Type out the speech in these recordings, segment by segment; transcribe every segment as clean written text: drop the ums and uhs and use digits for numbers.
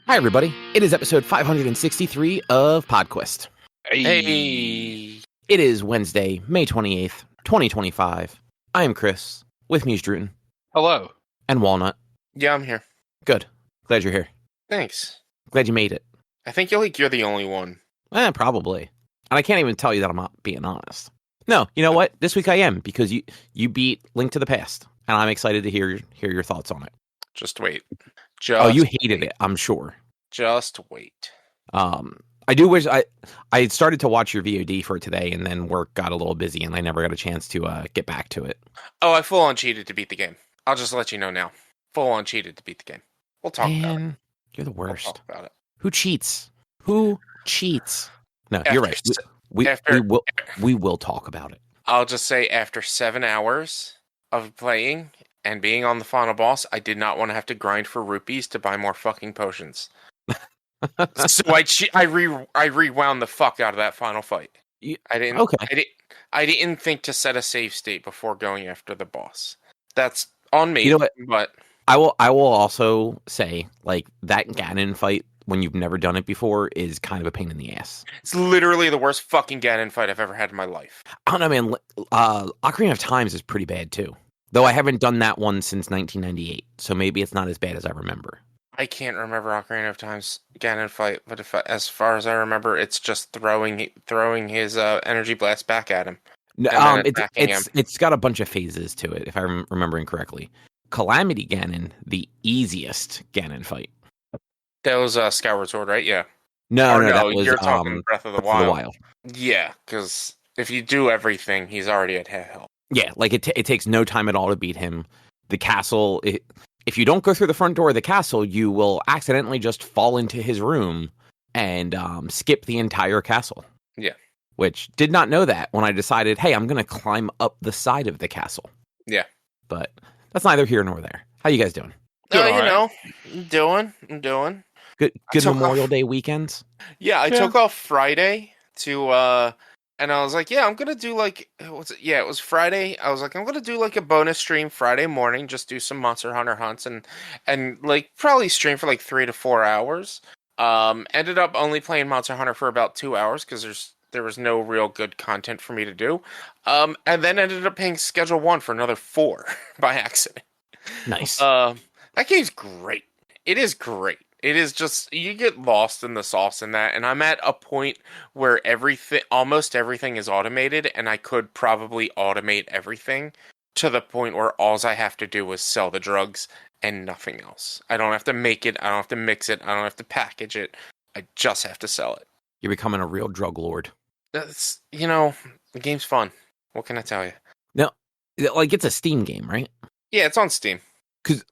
Hi, everybody. It is episode 563 of PodQuest. Hey. It is Wednesday, May 28th, 2025. I am Chris. With me is Drootin. Hello. And Walnut. Yeah, I'm here. Good. Glad you're here. Thanks. Glad you made it. I think you're the only one. Probably. And I can't even tell you that I'm not being honest. No, you know what? This week I am, because you beat Link to the Past. And I'm excited to hear your thoughts on it. Just wait. You hated it, I'm sure. Just wait. I do wish I had started to watch your VOD for today, and then work got a little busy, and I never got a chance to get back to it. Oh, I full on cheated to beat the game. I'll just let you know now. Full on cheated to beat the game. We'll talk about it. You're the worst. We'll talk about it. Who cheats? Who cheats? No, After you're right. We will talk about it. I'll just say after 7 hours of playing and being on the final boss, I did not want to have to grind for rupees to buy more fucking potions. So I rewound the fuck out of that final fight. I didn't think to set a save state before going after the boss. That's on me. You know what? But I will also say, like, that Ganon fight, when you've never done it before, is kind of a pain in the ass. It's literally the worst fucking Ganon fight I've ever had in my life. I don't know, man. Ocarina of Times is pretty bad too. Though I haven't done that one since 1998, so maybe it's not as bad as I remember. I can't remember Ocarina of Time's Ganon fight, but as far as I remember, it's just throwing his energy blast back at him. No, it's got a bunch of phases to it, if I'm remembering correctly. Calamity Ganon, the easiest Ganon fight. That was Skyward Sword, right? Yeah. No, that was you're talking Breath of the Wild. Yeah, because if you do everything, he's already at half health. Yeah, like it takes no time at all to beat him. The castle, if you don't go through the front door of the castle, you will accidentally just fall into his room and skip the entire castle. Yeah. Which, did not know that when I decided, hey, I'm going to climb up the side of the castle. Yeah. But that's neither here nor there. How you guys doing? I'm doing. Good Memorial Day weekends? Yeah, I took off Friday to and I was like, yeah, I'm going to do like, it was Friday. I was like, I'm going to do like a bonus stream Friday morning, just do some Monster Hunter hunts and like probably stream for like 3 to 4 hours. Ended up only playing Monster Hunter for about 2 hours because there was no real good content for me to do. And then ended up paying Schedule 1 for another 4 by accident. Nice. That game's great. It is great. It is just, you get lost in the sauce in that, and I'm at a point where almost everything is automated, and I could probably automate everything to the point where all I have to do is sell the drugs and nothing else. I don't have to make it, I don't have to mix it, I don't have to package it, I just have to sell it. You're becoming a real drug lord. That's, the game's fun. What can I tell you? No, like, it's a Steam game, right? Yeah, it's on Steam. Because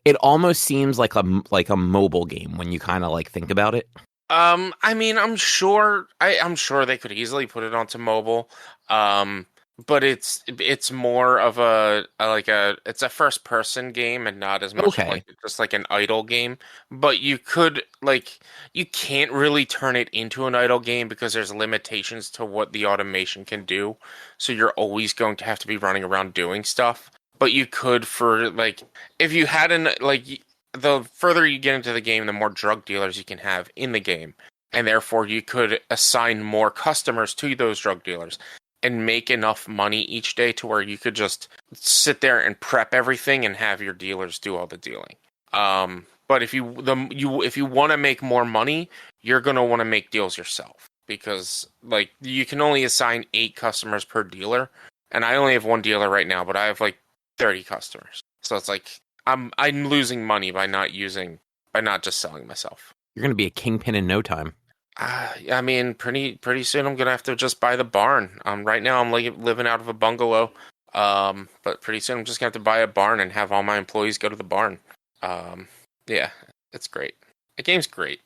it almost seems like a mobile game when you kind of like think about it. I mean, I'm sure they could easily put it onto mobile. But it's more of it's a first person game and not as much like just like an idle game. But you can't really turn it into an idle game because there's limitations to what the automation can do. So you're always going to have to be running around doing stuff. But you could, for like, if you the further you get into the game, the more drug dealers you can have in the game. And therefore you could assign more customers to those drug dealers and make enough money each day to where you could just sit there and prep everything and have your dealers do all the dealing. But if you want to make more money, you're going to want to make deals yourself because like you can only assign 8 customers per dealer. And I only have 1 dealer right now, but I have like 30 customers. So it's like I'm losing money by not just selling myself. You're going to be a kingpin in no time. I mean, pretty soon I'm going to have to just buy the barn. Right now I'm living out of a bungalow. But pretty soon I'm just going to have to buy a barn and have all my employees go to the barn. Yeah, it's great. The game's great.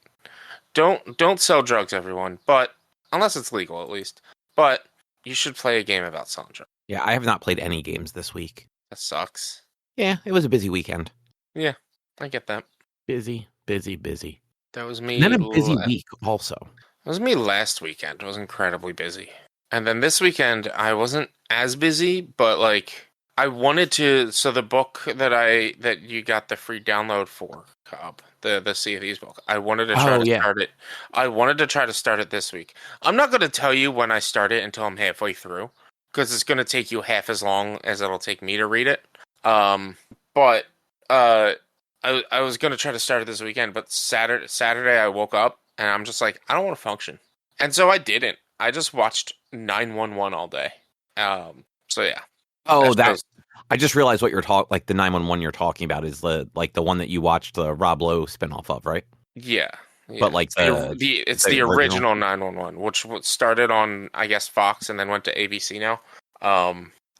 Don't sell drugs, everyone, but unless it's legal at least. But you should play a game about selling drugs. Yeah, I have not played any games this week. That sucks. Yeah, it was a busy weekend. Yeah, I get that. Busy. That was me. And then a busy week also. It was me last weekend. I was incredibly busy. And then this weekend, I wasn't as busy, but like I wanted to. So the book that you got the free download for, Cobb, the Sea of Thieves book. I wanted to try Oh to yeah. start it. I wanted to try to start it this week. I'm not going to tell you when I start it until I'm halfway through, because it's going to take you half as long as it'll take me to read it. But I was going to try to start it this weekend, but Saturday I woke up and I'm just like, I don't want to function, and so I didn't. I just watched 911 all day. So yeah. Oh, That shows. I just realized what you're talking, like the 911 you're talking about is the one that you watched the Rob Lowe spinoff of, right? Yeah, But yeah. like It's the original 911, which started on, I guess, Fox and then went to ABC now.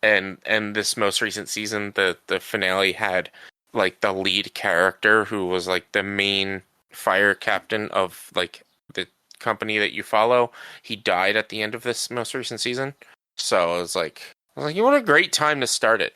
And this most recent season, the finale had like the lead character who was like the main fire captain of like the company that you follow. He died at the end of this most recent season. So I was like, you want a great time to start it.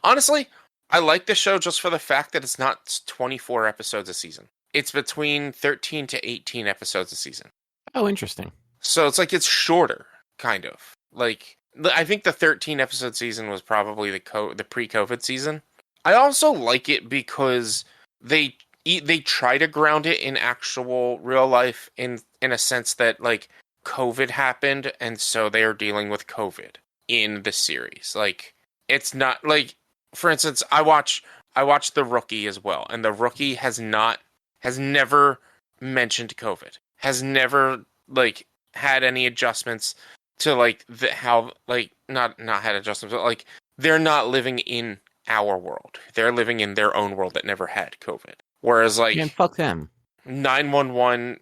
Honestly, I like the show just for the fact that it's not 24 episodes a season. It's between 13 to 18 episodes a season. Oh, interesting. So it's like it's shorter, kind of. Like I think the 13 episode season was probably the pre-COVID season. I also like it because they try to ground it in actual real life in a sense that like COVID happened and so they are dealing with COVID in the series. Like it's not like, for instance, I watch The Rookie as well, and The Rookie has never mentioned COVID. Has never like had any adjustments to like how like not had adjustments, but like they're not living in our world. They're living in their own world that never had COVID. Whereas like Man, fuck them. 911,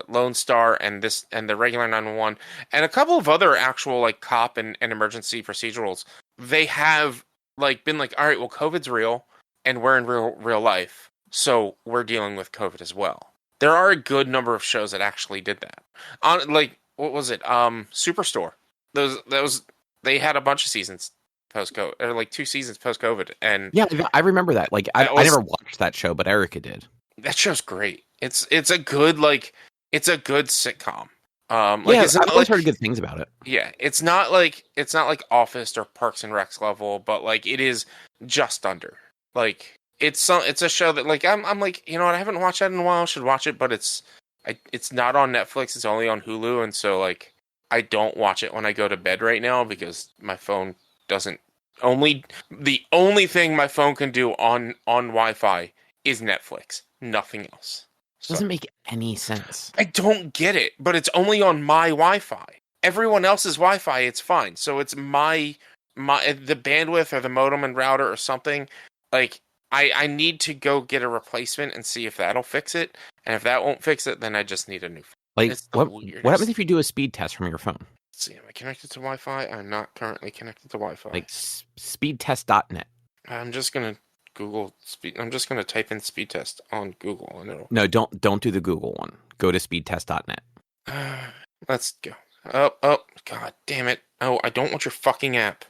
Lone Star, and the regular 911, and a couple of other actual like cop and emergency procedurals, they have like been like, all right, well, COVID's real, and we're in real life, so we're dealing with COVID as well. There are a good number of shows that actually did that. On like what was it? Superstore. They had a bunch of seasons post COVID, or like 2 seasons post COVID, and Yeah, I remember that. Like I never watched that show, but Erica did. that show's great. It's a good sitcom. Yeah, I've always heard good things about it. Yeah, it's not like Office or Parks and Recs level, but like it is just under. Like it's a show that like I'm like, you know what, I haven't watched that in a while. I should watch it, but it's not on Netflix. It's only on Hulu, and so like I don't watch it when I go to bed right now because my phone doesn't. The only thing my phone can do on Wi-Fi is Netflix. Nothing else. So, Doesn't make any sense. I don't get it, but it's only on my Wi-Fi. Everyone else's Wi-Fi, it's fine. So it's the bandwidth or the modem and router or something. Like I need to go get a replacement and see if that'll fix it. And if that won't fix it, then I just need a new phone. Like what happens if you do a speed test from your phone? Let's see, am I connected to Wi-Fi? I'm not currently connected to Wi-Fi. Like speedtest.net. I'm just gonna Google speed. I'm just gonna type in speed test on Google and it'll. No, don't do the Google one. Go to speedtest.net. Let's go. Oh, god damn it. Oh, I don't want your fucking app.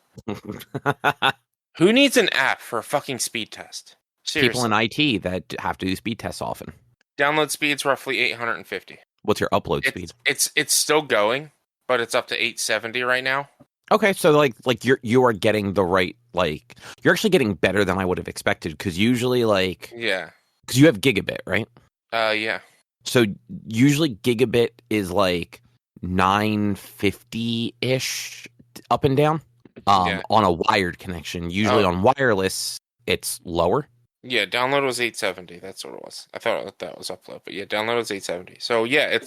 Who needs an app for a fucking speed test? Seriously. People in IT that have to do speed tests often. Download speed's roughly 850. What's your upload speed? It's still going, but it's up to 870 right now. Okay, so like you are getting the right, like you're actually getting better than I would have expected, because usually like because you have gigabit, right? Yeah. So usually gigabit is like 950-ish up and down on a wired connection. Usually on wireless it's lower. Yeah, download was 870. That's what it was. I thought that was upload, but yeah, download was 870. So yeah,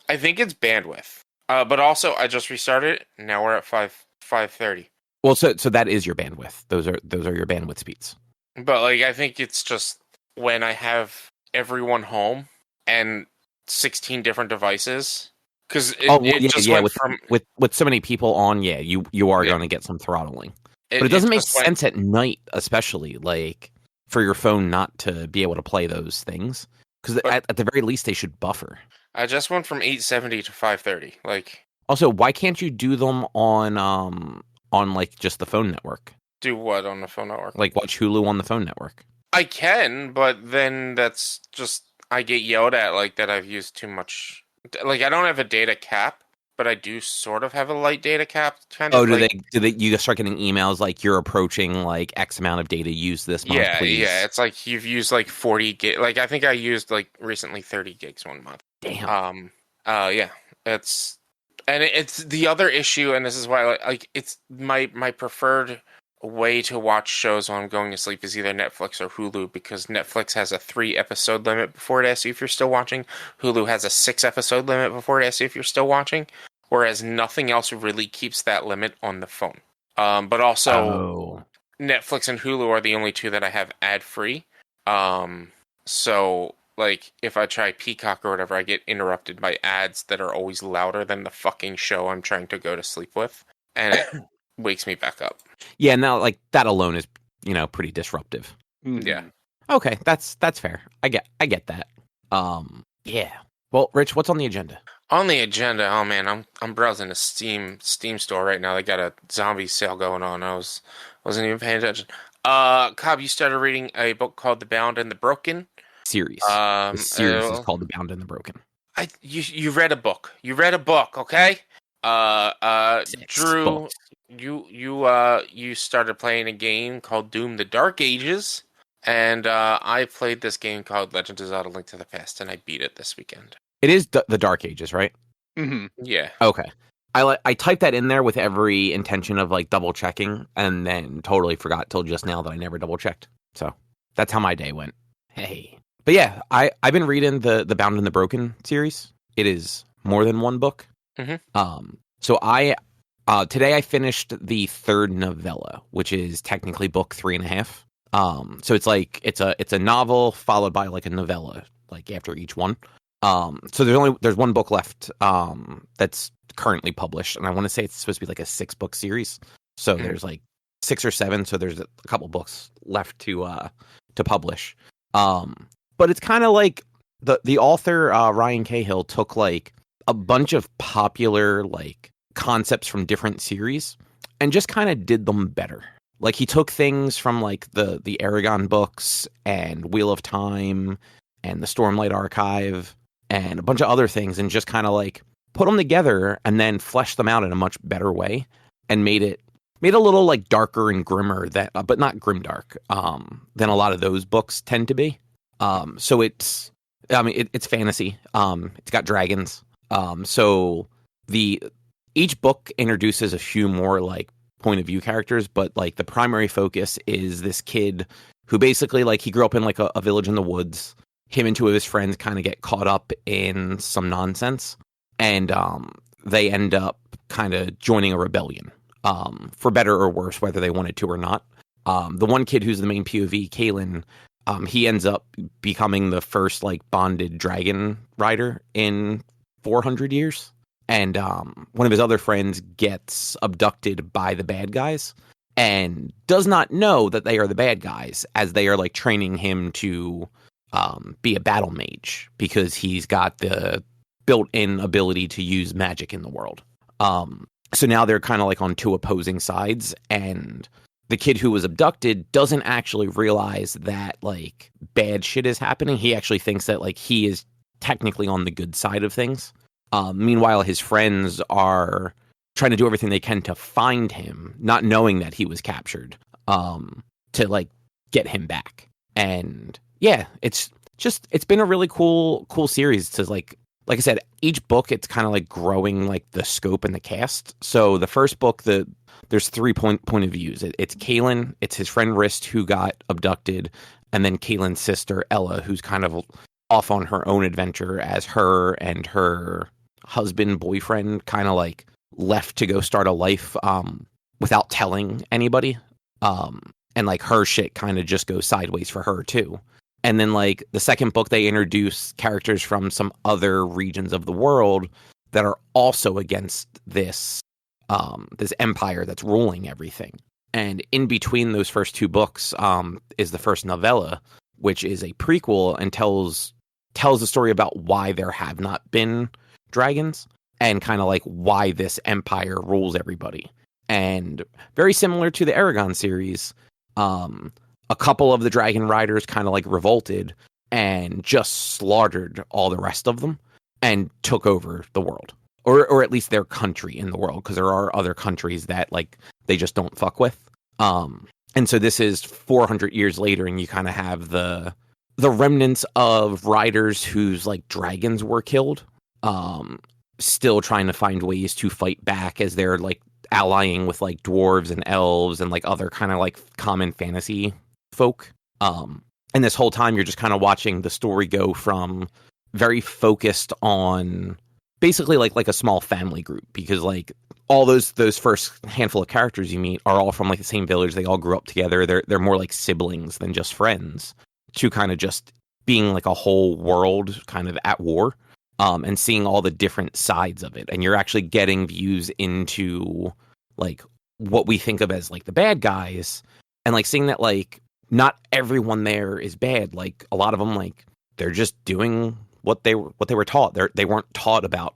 I think it's bandwidth. But also I just restarted it. Now we're at 530. Well, so that is your bandwidth. Those are your bandwidth speeds. But like I think it's just when I have everyone home and 16 different devices, because it just went with so many people on. Yeah, you are going to get some throttling, but it doesn't make sense at night, especially like for your phone not to be able to play those things, because at the very least they should buffer. I just went from 870 to 530. Like, also, why can't you do them on like just the phone network? Do what on the phone network? Like watch Hulu on the phone network. I can, but then that's just I get yelled at like that I've used too much. Like I don't have a data cap, but I do sort of have a light data cap. Kind Oh, of do they? You start getting emails like you're approaching like X amount of data used this month, please. Yeah. It's like you've used like 40 gig. Like I think I used like recently 30 gigs one month. Damn. Yeah. It's the other issue, and this is why like it's my preferred way to watch shows while I'm going to sleep is either Netflix or Hulu, because Netflix has a 3-episode limit before it asks you if you're still watching. Hulu has a 6-episode limit before it asks you if you're still watching, whereas nothing else really keeps that limit on the phone. But also Netflix and Hulu are the only two that I have ad-free. So like if I try Peacock or whatever, I get interrupted by ads that are always louder than the fucking show I'm trying to go to sleep with, and it wakes me back up. Yeah, now like that alone is, pretty disruptive. Mm-hmm. Yeah. Okay, that's fair. I get that. Yeah. Well, Rich, what's on the agenda? On the agenda, oh man, I'm browsing a Steam store right now. They got a zombie sale going on. Wasn't even paying attention. Cobb, you started reading a book called The Bound and the Broken series. The series is called The Bound and the Broken. You read a book. You read a book, okay? Drew, books. You started playing a game called Doom: The Dark Ages, and I played this game called Legend of Zelda: Link to the Past, and I beat it this weekend. It is the Dark Ages, right? Mm-hmm. Yeah. Okay. I typed that in there with every intention of like double checking, and then totally forgot till just now that I never double checked. So that's how my day went. Hey. But yeah, I've been reading the Bound and the Broken series. It is more than one book. Mm-hmm. So today I finished the third novella, which is technically book 3.5. So it's like it's a novel followed by like a novella, like after each one. So there's one book left that's currently published, and I want to say it's supposed to be like a 6-book series. So there's like 6 or 7. So there's a couple books left to publish. But it's kind of like the author Ryan Cahill took like a bunch of popular like concepts from different series and just kind of did them better. Like he took things from like the Aragon books and Wheel of Time and the Stormlight Archive and a bunch of other things and just kind of like put them together and then fleshed them out in a much better way and made it a little like darker and grimmer but not grimdark than a lot of those books tend to be. So it's fantasy. It's got dragons. So each book introduces a few more like point of view characters, but like the primary focus is this kid who basically like he grew up in like a village in the woods. Him and 2 of his friends kind of get caught up in some nonsense, and they end up kind of joining a rebellion, for better or worse, whether they wanted to or not. The one kid who's the main POV, Kaylin, he ends up becoming the first like bonded dragon rider in 400 years. And one of his other friends gets abducted by the bad guys and does not know that they are the bad guys, as they are like training him to be a battle mage because he's got the built-in ability to use magic in the world. So now they're kind of like on 2 opposing sides, and the kid who was abducted doesn't actually realize that like bad shit is happening. He actually thinks that like he is technically on the good side of things. Meanwhile, his friends are trying to do everything they can to find him, not knowing that he was captured, to like get him back. And yeah, it's been a really cool series to like I said, each book, it's kind of like growing like the scope and the cast. So the first book, there's 3 point of views. It's Kaylin, it's his friend Rist who got abducted, and then Kaylin's sister Ella, who's kind of off on her own adventure as her and her husband, boyfriend kind of like left to go start a life without telling anybody. And like her shit kind of just goes sideways for her too. And then like the second book, they introduce characters from some other regions of the world that are also against this empire that's ruling everything. And in between those first 2 books is the first novella, which is a prequel and tells a story about why there have not been dragons and kind of like why this empire rules everybody. And very similar to the Aragon series, a couple of the dragon riders kind of like revolted and just slaughtered all the rest of them and took over the world. or at least their country in the world, because there are other countries that like they just don't fuck with. And so this is 400 years later, and you kind of have the remnants of riders whose like dragons were killed, still trying to find ways to fight back as they're like allying with like dwarves and elves and like other kind of like common fantasy folk. And this whole time you're just kind of watching the story go from very focused on basically like a small family group, because like all those first handful of characters you meet are all from like the same village. They all grew up together. They're more like siblings than just friends, to kind of just being like a whole world kind of at war, and seeing all the different sides of it. And you're actually getting views into like what we think of as like the bad guys, and like seeing that like not everyone there is bad. Like a lot of them, like they're just doing what they were taught. They weren't taught about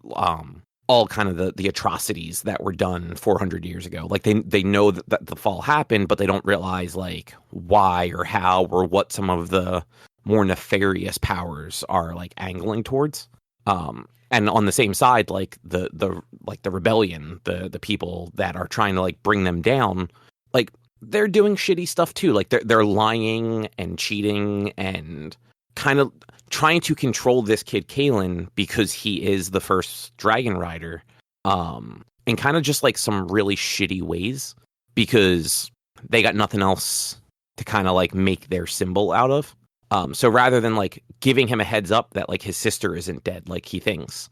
all kind of the atrocities that were done 400 years ago. Like they know that the fall happened, but they don't realize like why or how or what some of the more nefarious powers are like angling towards. And on the same side, like the rebellion, the people that are trying to like bring them down, like they're doing shitty stuff too. Like they're lying and cheating and kind of trying to control this kid Kalen, because he is the first dragon rider, in kind of just like some really shitty ways, because they got nothing else to kind of like make their symbol out of. So rather than like giving him a heads up that like his sister isn't dead like he thinks,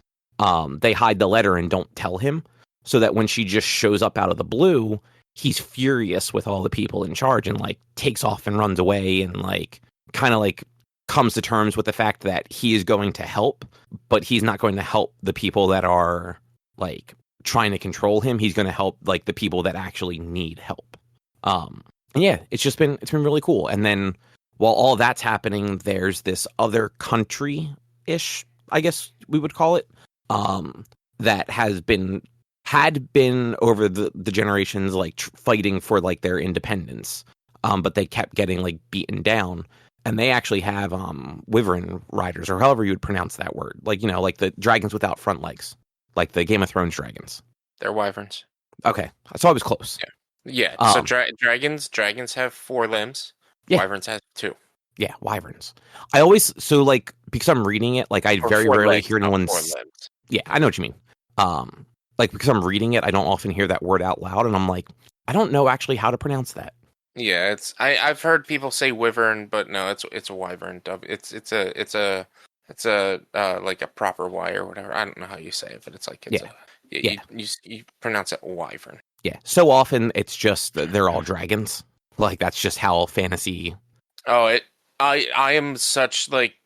they hide the letter and don't tell him, so that when she just shows up out of the blue, he's furious with all the people in charge and like takes off and runs away, and like kind of like comes to terms with the fact that he is going to help, but he's not going to help the people that are like trying to control him. He's going to help like the people that actually need help. And yeah, it's been really cool. And then while all that's happening, there's this other country-ish, I guess we would call it, that had been over the generations like fighting for like their independence, but they kept getting like beaten down. And they actually have wyvern riders, or however you would pronounce that word. Like, you know, like the dragons without front legs, like the Game of Thrones dragons. They're wyverns. Okay, so I was close. Yeah. So dragons have 4 limbs. Yeah. Wyverns have 2. Yeah, wyverns. I always like, because I'm reading it, like I very rarely hear anyone. Yeah, I know what you mean. Like because I'm reading it, I don't often hear that word out loud, and I'm like, I don't know actually how to pronounce that. Yeah, I've heard people say wyvern, but no, it's a wyvern. It's a like a proper Y or whatever. I don't know how you say it, but it's like you pronounce it wyvern. Yeah. So often it's just they're all dragons. Like that's just how fantasy. Oh, I am such like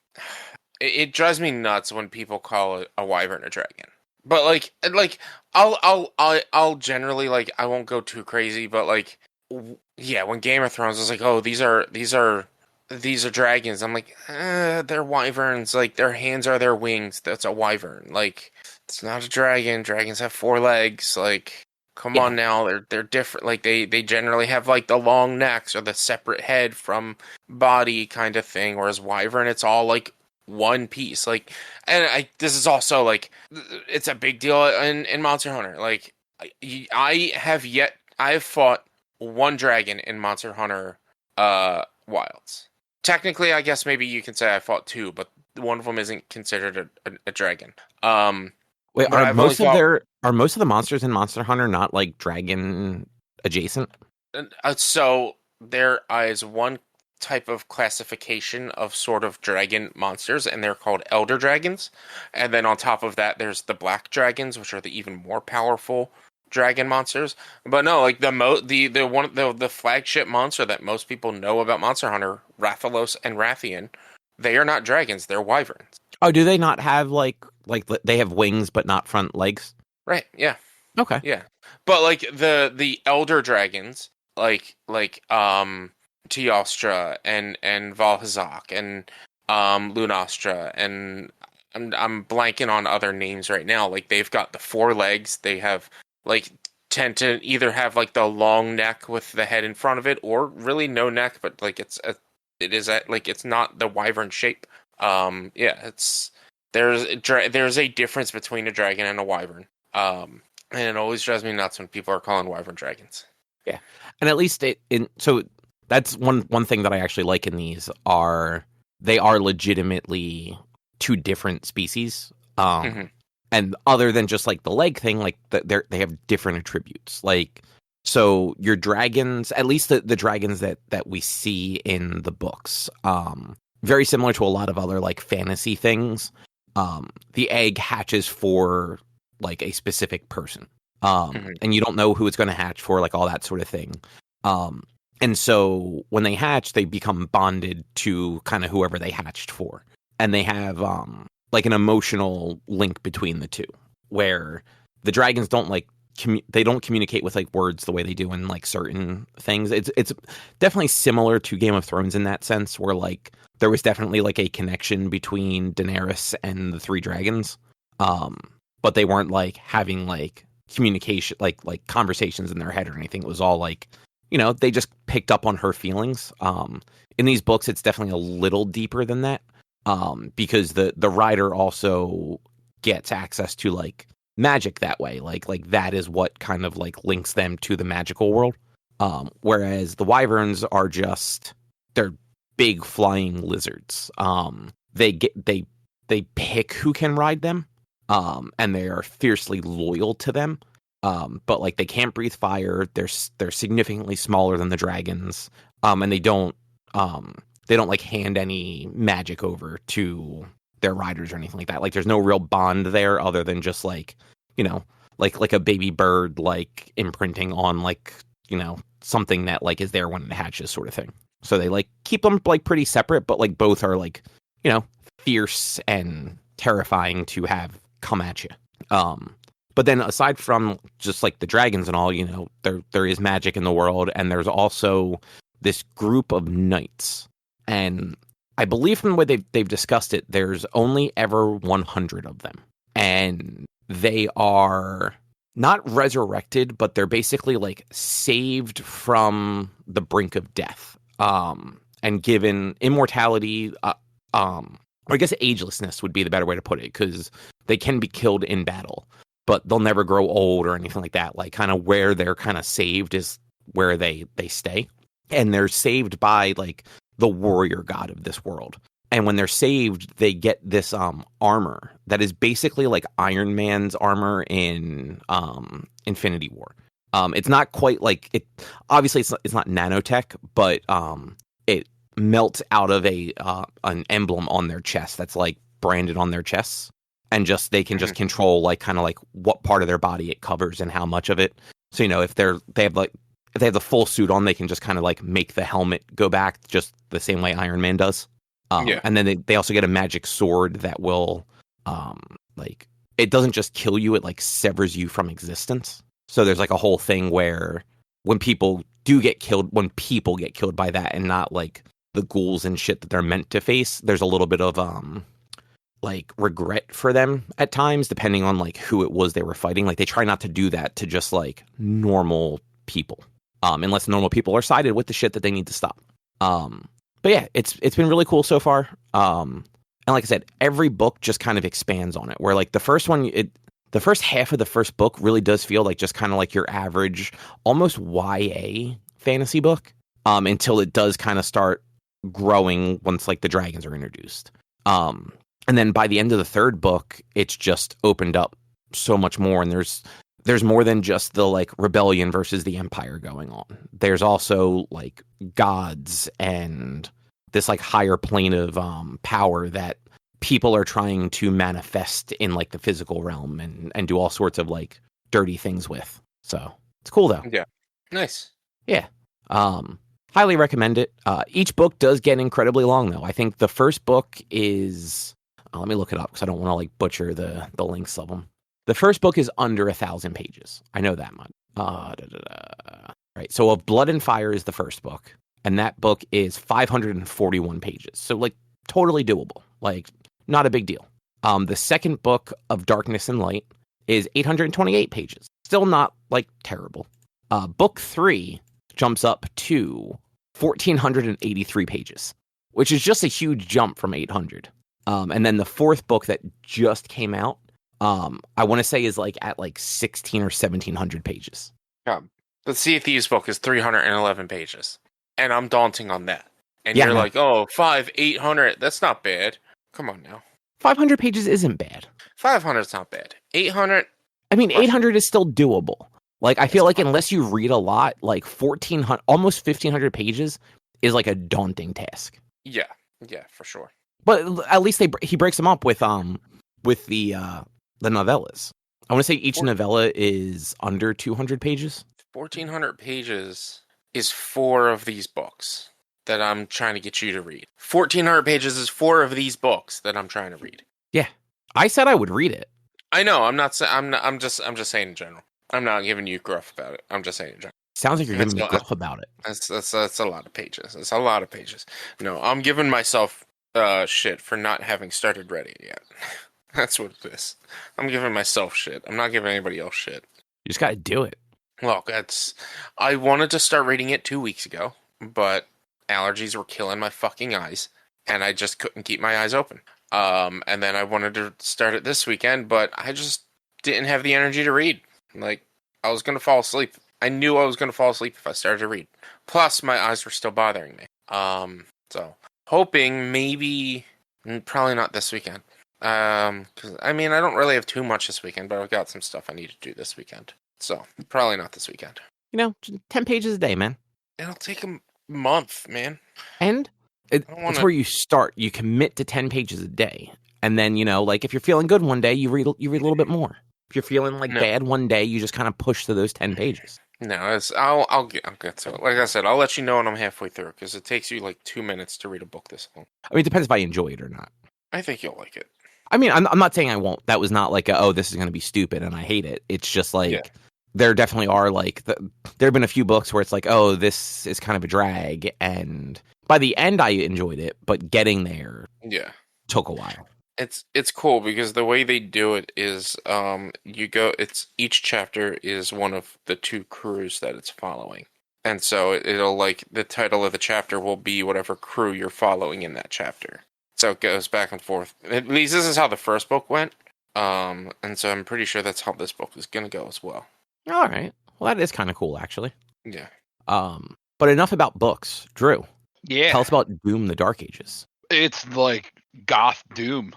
it drives me nuts when people call a wyvern a dragon. But like I'll generally, like, I won't go too crazy, but like yeah, when Game of Thrones was like, oh, these are dragons, I'm like, they're wyverns. Like their hands are their wings. That's a wyvern. Like it's not a dragon. Dragons have 4 legs. Like come on now, they're different. Like they generally have like the long necks or the separate head from body kind of thing. Whereas wyvern, it's all like one piece. Like, and this is also like it's a big deal in Monster Hunter. Like I have fought 1 dragon in Monster Hunter Wilds. Technically, I guess maybe you can say I fought 2, but one of them isn't considered a dragon. Wait, are most of the monsters in Monster Hunter not like dragon adjacent? So there is one type of classification of sort of dragon monsters, and they're called elder dragons. And then on top of that, there's the black dragons, which are the even more powerful dragon monsters. But no, like the flagship monster that most people know about Monster Hunter, Rathalos and Rathian, they are not dragons, they're wyverns. Oh, do they not have like they have wings but not front legs? Right, yeah. Okay. Yeah. But like the elder dragons, like Teostra and Valhazak and Lunastra, and I'm blanking on other names right now. Like they've got the 4 legs. They have like tend to either have like the long neck with the head in front of it, or really no neck, but like it's not the wyvern shape. Yeah, there's a difference between a dragon and a wyvern. And it always drives me nuts when people are calling wyvern dragons. Yeah, and at least so that's one thing that I actually like in these they are legitimately two different species. And other than just like the leg thing, like they have different attributes. Like, so your dragons, at least the dragons that we see in the books, very similar to a lot of other like fantasy things. The egg hatches for like a specific person. And you don't know who it's going to hatch for, like all that sort of thing. And so when they hatch, they become bonded to kind of whoever they hatched for. And they have like an emotional link between the two, where the dragons don't like they don't communicate with like words the way they do in like certain things. It's definitely similar to Game of Thrones in that sense, where like there was definitely like a connection between Daenerys and the three dragons. But they weren't like having like communication, like conversations in their head or anything. It was all like, you know, they just picked up on her feelings. In these books, it's definitely a little deeper than that. Because the writer also gets access to like magic that way. Like that is what kind of like links them to the magical world. Whereas the wyverns are they're big flying lizards. They pick who can ride them. And they are fiercely loyal to them. But like they can't breathe fire. They're significantly smaller than the dragons. And they don't like hand any magic over to their riders or anything like that. Like there's no real bond there other than just like, you know, like a baby bird, like imprinting on like, you know, something that like is there when it hatches sort of thing. So they like keep them like pretty separate, but like both are like, you know, fierce and terrifying to have come at you. But then aside from just like the dragons and all, you know, there is magic in the world, and there's also this group of knights. And I believe from the way they've discussed it, there's only ever 100 of them. And they are not resurrected, but they're basically like saved from the brink of death. And given immortality, or I guess agelessness would be the better way to put it, because they can be killed in battle, but they'll never grow old or anything like that. Like kind of where they're kind of saved is where they stay. And they're saved by like the warrior god of this world. And when they're saved, they get this armor that is basically like Iron Man's armor in Infinity War. It's not quite like it. Obviously, it's not nanotech, but it melts out of an emblem on their chest that's like branded on their chests, and just they can just control like kind of like what part of their body it covers and how much of it. So, you know, if they have the full suit on, they can just kind of like make the helmet go back just the same way Iron Man does. And then they also get a magic sword that will like, it doesn't just kill you, it like severs you from existence. So there's like a whole thing where when people get killed by that, and not like the ghouls and shit that they're meant to face, there's a little bit of like regret for them at times, depending on like who it was they were fighting. Like they try not to do that to just like normal people, unless normal people are sided with the shit that they need to stop. But yeah, it's been really cool so far. And like I said, every book just kind of expands on it, where like the first half of the first book really does feel like just kind of like your average, almost YA fantasy book, until it does kind of start growing once like the dragons are introduced. And then by the end of the third book, it's just opened up so much more, and there's more than just the like rebellion versus the empire going on. There's also like gods and this like higher plane of power that people are trying to manifest in like the physical realm and do all sorts of like dirty things with. So it's cool though. Yeah. Nice. Yeah. Highly recommend it. Each book does get incredibly long though. I think the first book is, let me look it up because I don't want to like butcher the lengths of them. The first book is under 1,000 pages. I know that much. Right. So Of Blood and Fire is the first book, and that book is 541 pages. So like totally doable. Like not a big deal. The second book, Of Darkness and Light, is 828 pages. Still not like terrible. Book 3 jumps up to 1,483 pages, which is just a huge jump from 800. And then the fourth book that just came out, I want to say is like at like 16 or 1700 pages. Yeah. The Sea of Thieves book is 311 pages, and I'm daunting on that. And Yeah, you're no. like, oh, 800. That's not bad. Come on now. 500 pages isn't bad. 500 is not bad. 800. I mean, 800 is still doable. Like, I feel like fine. unless you read a lot, like 1,400, almost 1,500 pages is like a daunting task. Yeah, for sure. But at least he breaks them up with the novellas. I want to say each novella is under 200 pages. 1,400 pages is 4 of these books that I'm trying to get you to read. 1,400 pages is 4 of these books that I'm trying to read. Yeah, I said I would read it. I know. I'm just saying in general. I'm not giving you gruff about it. I'm just saying in general. Sounds like you're giving me gruff about it. That's a lot of pages. It's a lot of pages. No, I'm giving myself shit for not having started Reddit yet. That's what it is. I'm giving myself shit. I'm not giving anybody else shit. You just got to do it. Look, I wanted to start reading it 2 weeks ago, but allergies were killing my fucking eyes, and I just couldn't keep my eyes open. And then I wanted to start it this weekend, but I just didn't have the energy to read. Like, I was going to fall asleep. I knew I was going to fall asleep if I started to read. Plus, my eyes were still bothering me. So, hoping maybe, probably not this weekend. 'Cause, I mean, I don't really have too much this weekend, but I've got some stuff I need to do this weekend. So, probably not this weekend. 10 pages a day, man. It'll take a month, man. And it's where you start. You commit to 10 pages a day. And then, like if you're feeling good one day, you read a little bit more. If you're feeling like bad one day, you just kind of push to those 10 pages. No, I'll get to it. Like I said, I'll let you know when I'm halfway through, because it takes you like 2 minutes to read a book this long. I mean, it depends if I enjoy it or not. I think you'll like it. I mean, I'm not saying I won't. That was not like, this is going to be stupid and I hate it. It's just like, there definitely are like, there have been a few books where it's like, this is kind of a drag. And by the end, I enjoyed it, but getting there took a while. It's cool because the way they do it is each chapter is one of the 2 crews that it's following. And so it'll like the title of the chapter will be whatever crew you're following in that chapter. So it goes back and forth. At least this is how the first book went. And so I'm pretty sure that's how this book is going to go as well. All right. Well, that is kind of cool, actually. Yeah. But enough about books. Drew. Yeah. Tell us about Doom: The Dark Ages. It's like goth Doom.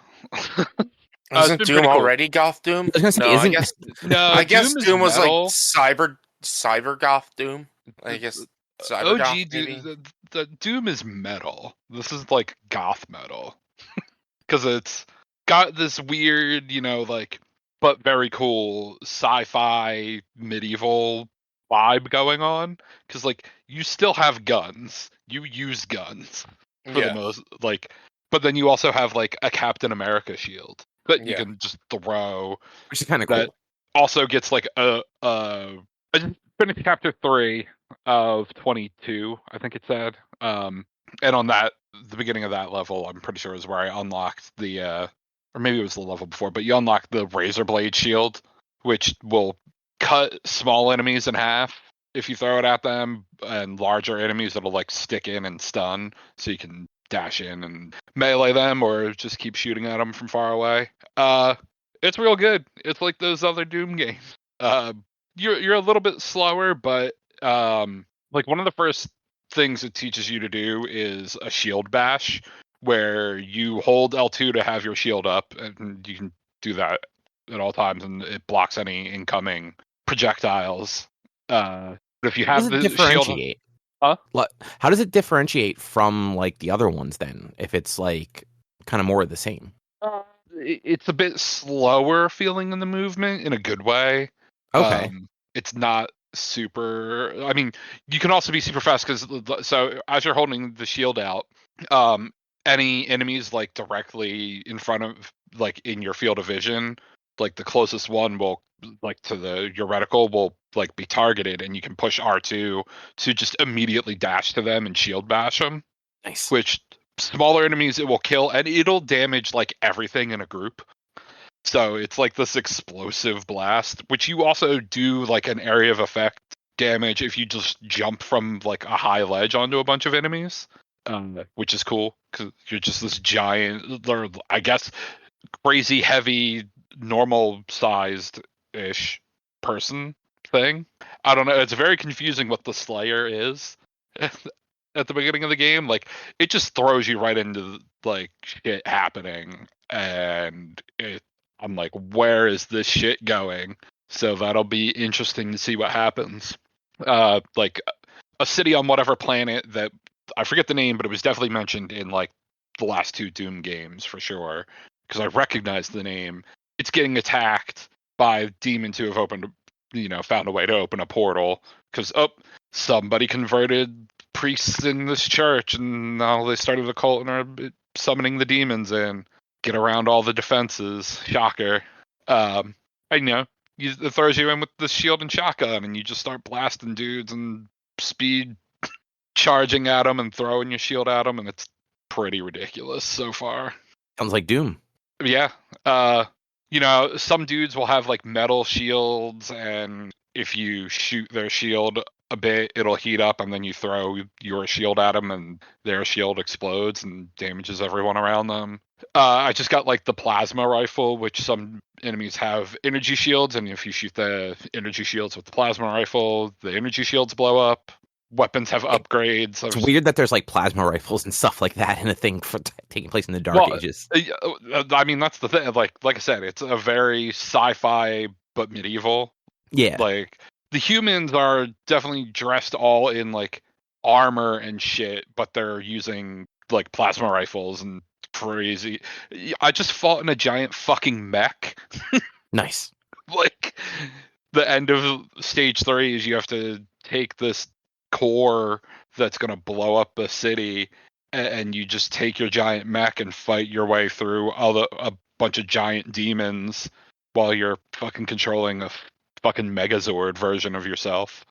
Isn't Doom already goth Doom? I was gonna say, I guess Doom was metal. Like cyber goth Doom. I guess cyber goth. Doom, the Doom is metal. This is like goth metal because it's got this weird, but very cool sci-fi medieval vibe going on. Because like you still have guns, you use guns for the most but then you also have like a Captain America shield that you can just throw, which is kind of cool. Also gets like I just finished chapter 3 of 22, I think it said. And on the beginning of that level, I'm pretty sure is where I unlocked the or maybe it was the level before, but you unlock the razor blade shield, which will cut small enemies in half if you throw it at them, and larger enemies it'll like stick in and stun, so you can dash in and melee them or just keep shooting at them from far away. It's real good. It's like those other Doom games. You're a little bit slower, but like one of the first things it teaches you to do is a shield bash, where you hold L2 to have your shield up, and you can do that at all times, and it blocks any incoming projectiles. But if you have the shield, how does it differentiate from like the other ones then? If it's like kind of more of the same, it's a bit slower feeling in the movement in a good way. Okay, it's not super. I mean, you can also be super fast because so as you're holding the shield out, any enemies like directly in front of, like in your field of vision, like the closest one will, like to your reticle, will like be targeted, and you can push R2 to just immediately dash to them and shield bash them. Nice. Which smaller enemies it will kill, and it'll damage like everything in a group. So it's like this explosive blast, which you also do like an area of effect damage if you just jump from like a high ledge onto a bunch of enemies, which is cool because you're just this giant, or I guess crazy heavy normal-sized-ish person thing. I don't know. It's very confusing what the Slayer is at the beginning of the game. Like, it just throws you right into, like, shit happening. And I'm like, where is this shit going? So that'll be interesting to see what happens. Like, a city on whatever planet that, I forget the name, but it was definitely mentioned in, like, the last 2 Doom games for sure. Because I recognize the name. It's getting attacked by demons who have found a way to open a portal. Because, somebody converted priests in this church, and now they started a cult and are summoning the demons in. Get around all the defenses. Shocker. And, it throws you in with the shield and shotgun, and you just start blasting dudes and speed charging at them and throwing your shield at them, and it's pretty ridiculous so far. Sounds like Doom. Yeah. Some dudes will have like metal shields, and if you shoot their shield a bit, it'll heat up, and then you throw your shield at them, and their shield explodes and damages everyone around them. I just got like the plasma rifle, which some enemies have energy shields, and if you shoot the energy shields with the plasma rifle, the energy shields blow up. Weapons have upgrades. It's weird that there's like plasma rifles and stuff like that in a thing for taking place in the Dark Ages. I mean, that's the thing. Like I said, it's a very sci-fi but medieval. Yeah. Like, the humans are definitely dressed all in like armor and shit, but they're using like plasma rifles and crazy. I just fought in a giant fucking mech. Nice. Like, the end of stage 3 is you have to take this core that's going to blow up the city, and you just take your giant mech and fight your way through a bunch of giant demons while you're fucking controlling a fucking Megazord version of yourself.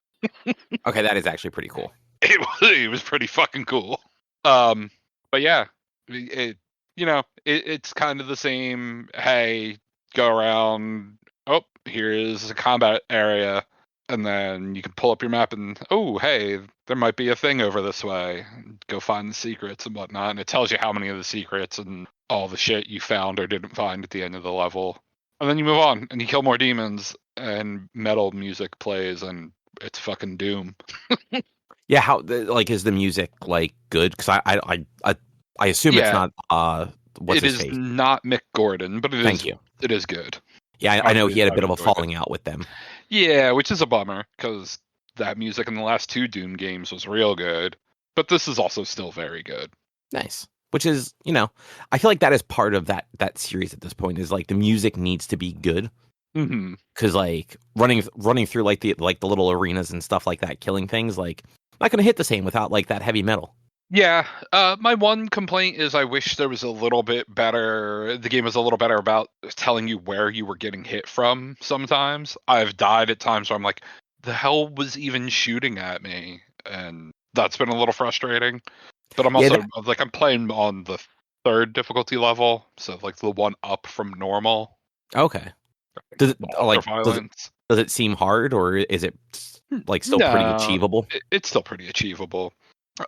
Okay, that is actually pretty cool. It was pretty fucking cool. But yeah, it's kind of the same. Hey, go around. Oh, here is a combat area. And then you can pull up your map and, oh, hey, there might be a thing over this way. Go find the secrets and whatnot. And it tells you how many of the secrets and all the shit you found or didn't find at the end of the level. And then you move on and you kill more demons, and metal music plays, and it's fucking Doom. Yeah, how is the music like good? Because I assume it's not. What's his face? It is not Mick Gordon, but Thank you. It is good. Yeah, I know he had a bit of a falling out with them. Yeah, which is a bummer, because that music in the last 2 Doom games was real good. But this is also still very good. Nice. Which is, I feel like that is part of that series at this point, is like the music needs to be good. Mm-hmm. Because like running through like the little arenas and stuff like that, killing things, like not gonna hit the same without like that heavy metal. Yeah, my one complaint is I wish there was a little bit better. The game was a little better about telling you where you were getting hit from. Sometimes I've died at times where I'm like, the hell was even shooting at me, and that's been a little frustrating. But I'm also I'm playing on the 3rd difficulty level, so like the one up from normal. Okay. Does it seem hard, or is it like still pretty achievable? It's still pretty achievable.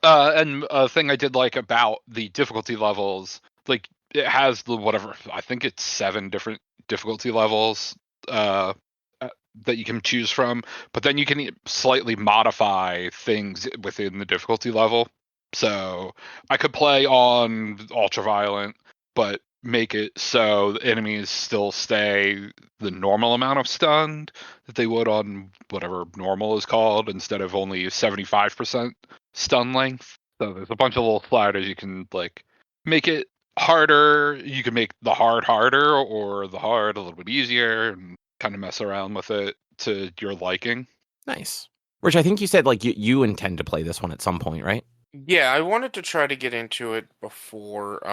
And a thing I did like about the difficulty levels, like, it has I think it's 7 different difficulty levels that you can choose from, but then you can slightly modify things within the difficulty level. So I could play on ultraviolent, but make it so the enemies still stay the normal amount of stunned that they would on whatever normal is called, instead of only 75% stun length. So there's a bunch of little sliders you can like make it harder. You can make the hard harder, or the hard a little bit easier, and kind of mess around with it to your liking. Nice. Rich, I think you said like you intend to play this one at some point, right? Yeah, I wanted to try to get into it before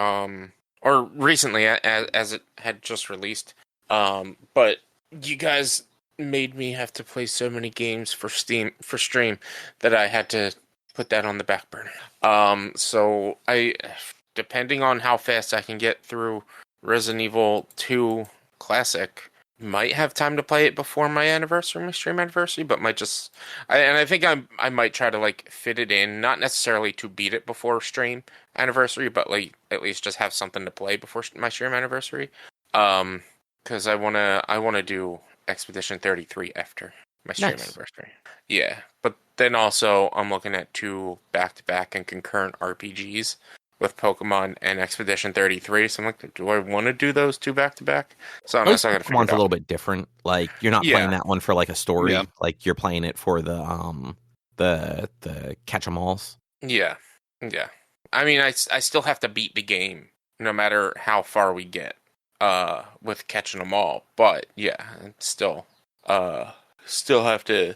or recently, as it had just released. But you guys made me have to play so many games for stream that I had to put that on the back burner. So depending on how fast I can get through Resident Evil 2 Classic, might have time to play it before my stream anniversary, but I think I might try to like fit it in, not necessarily to beat it before stream anniversary, but like at least just have something to play before my stream anniversary. because I wanna do Expedition 33 after my stream anniversary. Yeah, but then also I'm looking at 2 back-to-back and concurrent RPGs with Pokemon and Expedition 33. So I'm like, do I want to do those 2 back-to-back? So I'm not gonna figure it out. Pokemon's a little bit different. Like you're not playing that one for like a story. Yeah. Like you're playing it for the catch 'em alls. Yeah. I mean, I still have to beat the game no matter how far we get with catching them all. But yeah, it's still have to.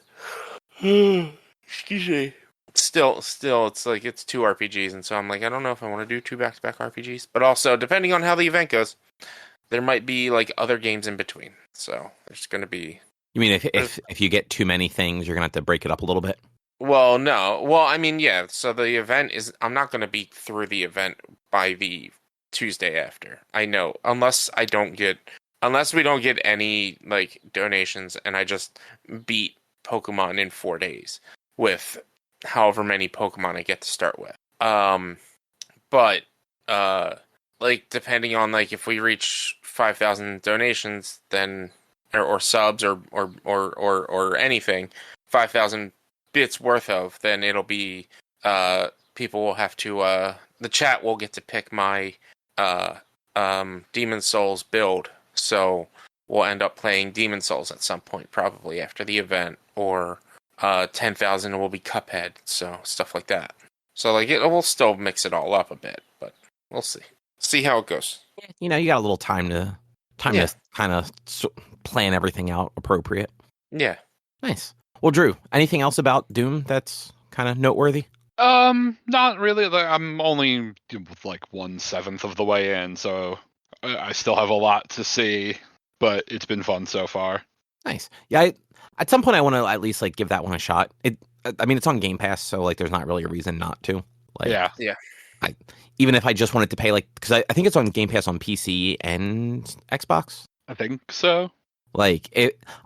Excuse me. Still, it's like it's 2 RPGs, and so I'm like, I don't know if I want to do 2 back-to-back RPGs. But also, depending on how the event goes, there might be like other games in between. So there's going to be. You mean if you get too many things, you're gonna have to break it up a little bit? Well, no. Well, I mean, yeah. So the event is. I'm not going to be through the event by the Tuesday after. I know, unless we don't get any like donations, and I just beat Pokemon in 4 days with however many Pokemon I get to start with. But like depending on like if we reach 5,000 donations, then or subs or anything, 5,000 bits worth of, then it'll be people will have to the chat will get to pick my Demon Souls build. So we'll end up playing Demon Souls at some point, probably after the event, or 10,000 will be Cuphead, so stuff like that. So like we'll still mix it all up a bit, but we'll see how it goes. You know, you got a little time to kind of plan everything out appropriate. Yeah, nice. Well, Drew, anything else about Doom that's kind of noteworthy? Not really. I'm only like 1/7 of the way in, so I still have a lot to see, but it's been fun so far. Nice. Yeah, at some point I want to at least like give that one a shot. I mean, it's on Game Pass, so like there's not really a reason not to. Like, yeah. Even if I just wanted to pay like, because I think it's on Game Pass on PC and Xbox. I think so. Like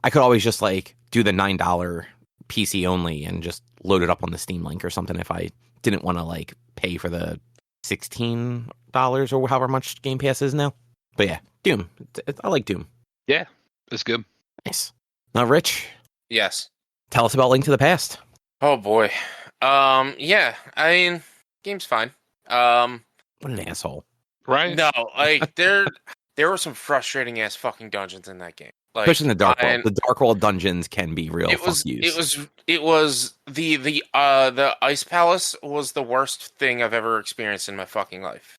I could always just like do the $9 PC only and just load it up on the Steam link or something if I didn't want to like pay for the $16 or however much Game Pass is now. But yeah, Doom. I like Doom. Yeah, it's good. Nice. Now, Rich. Yes. Tell us about Link to the Past. Oh boy. Yeah. I mean, game's fine. What an asshole. Right? No, like there were some frustrating ass fucking dungeons in that game. Like, especially in the Dark World. The Dark World dungeons can be real. It was the Ice Palace was the worst thing I've ever experienced in my fucking life.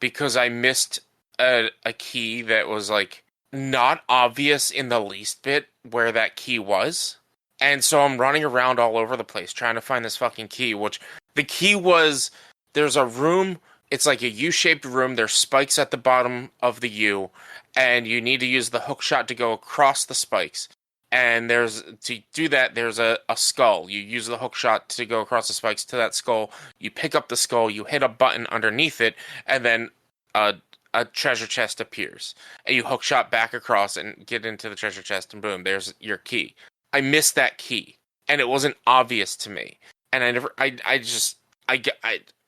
Because I missed a key that was like not obvious in the least bit where that key was. And so I'm running around all over the place trying to find this fucking key, which the key was, there's a room, it's like a U-shaped room, there's spikes at the bottom of the U, and you need to use the hook shot to go across the spikes. And to do that, there's a skull. You use the hook shot to go across the spikes to that skull. You pick up the skull, you hit a button underneath it, and then a treasure chest appears. And you hook shot back across and get into the treasure chest, and boom, there's your key. I missed that key, and it wasn't obvious to me. And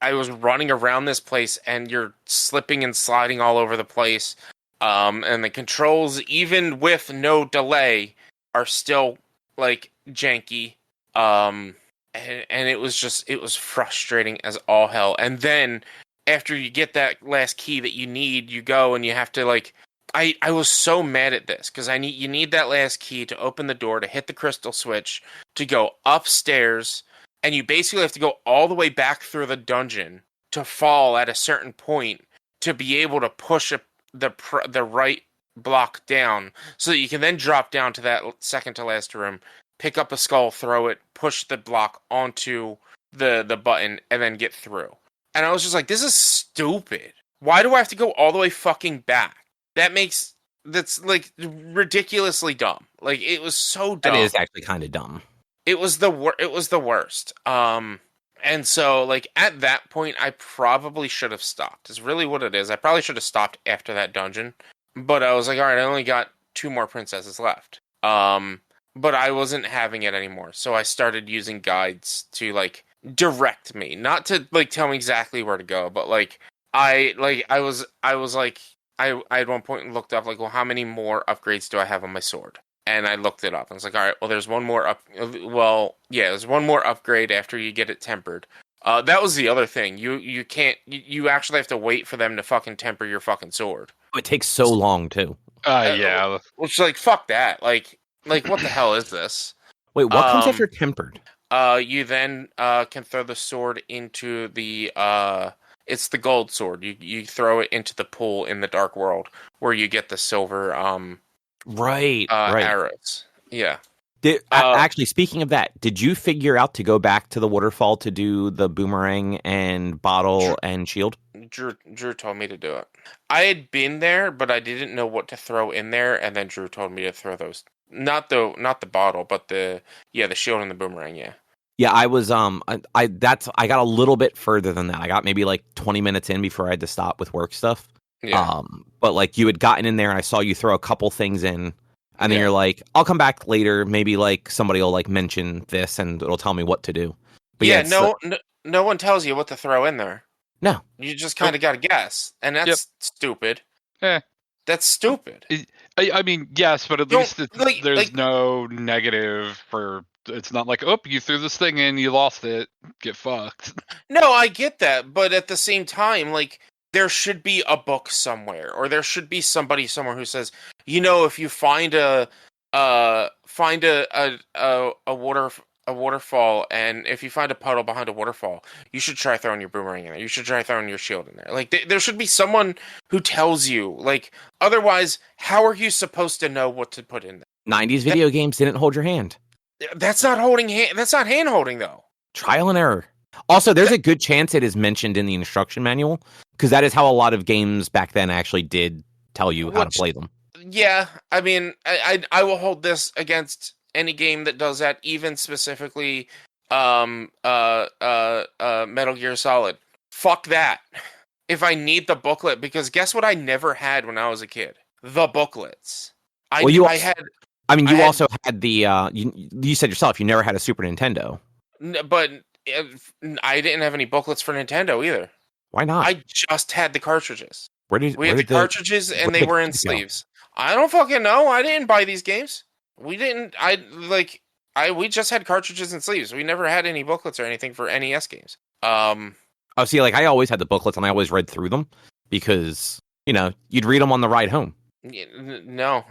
I was running around this place, and you're slipping and sliding all over the place. And the controls, even with no delay, are still like janky. And it was frustrating as all hell. And then after you get that last key that you need, you go and you have to like, I was so mad at this because you need that last key to open the door, to hit the crystal switch, to go upstairs, and you basically have to go all the way back through the dungeon to fall at a certain point to be able to push the right block down so that you can then drop down to that second to last room, pick up a skull, throw it, push the block onto the button, and then get through. And I was just like, this is stupid. Why do I have to go all the way fucking back? That's like ridiculously dumb. Like, it was so dumb. That is actually kind of dumb. It was the worst. And so, like, at that point, I probably should have stopped. Is really what it is. I probably should have stopped after that dungeon. But I was like, all right, I only got 2 more princesses left. But I wasn't having it anymore. So I started using guides to, like, direct me. Not to, like, tell me exactly where to go. But, like, I was like, I at one point looked up, like, well, how many more upgrades do I have on my sword? And I looked it up. I was like, all right, well, there's one more there's one more upgrade after you get it tempered. That was the other thing. You can't. You actually have to wait for them to fucking temper your fucking sword. It takes so long too. Yeah. Which, like, fuck that. Like what the hell is this? Wait, what comes after tempered? You then can throw the sword into the it's the gold sword. You throw it into the pool in the Dark World where you get the silver right. arrows. Yeah. Actually, speaking of that, did you figure out to go back to the waterfall to do the boomerang and bottle and shield? Drew told me to do it. I had been there, but I didn't know what to throw in there, and then Drew told me to throw those. Not the bottle, but the shield and the boomerang. Yeah. Yeah, I was I got a little bit further than that. I got maybe like 20 minutes in before I had to stop with work stuff. Yeah. But like you had gotten in there, and I saw you throw a couple things in. And then you're like, I'll come back later. Maybe like somebody will like mention this and it'll tell me what to do. But no one tells you what to throw in there. No. You just kind of got to guess. And that's stupid. That's stupid. I mean, yes, but at least there's no negative for... It's not like, oh, you threw this thing in, you lost it, get fucked. No, I get that. But at the same time, like... There should be a book somewhere, or there should be somebody somewhere who says, if you find a waterfall, and if you find a puddle behind a waterfall, you should try throwing your boomerang in there. You should try throwing your shield in there. Like there should be someone who tells you. Like otherwise, how are you supposed to know what to put in there? 90s video games didn't hold your hand. That's not holding hand. That's not hand holding though. Trial and error. Also, there's a good chance it is mentioned in the instruction manual, because that is how a lot of games back then actually did tell you how to play them. Yeah, I mean, I will hold this against any game that does that, even specifically Metal Gear Solid. Fuck that. If I need the booklet, because guess what I never had when I was a kid? The booklets. You also had the... you said yourself, you never had a Super Nintendo. But... I didn't have any booklets for Nintendo either. Why not? I just had the cartridges. We had the cartridges, and they were in sleeves. I don't fucking know. I didn't buy these games. We didn't. We just had cartridges and sleeves. We never had any booklets or anything for NES games. See, like I always had the booklets, and I always read through them because you'd read them on the ride home. No,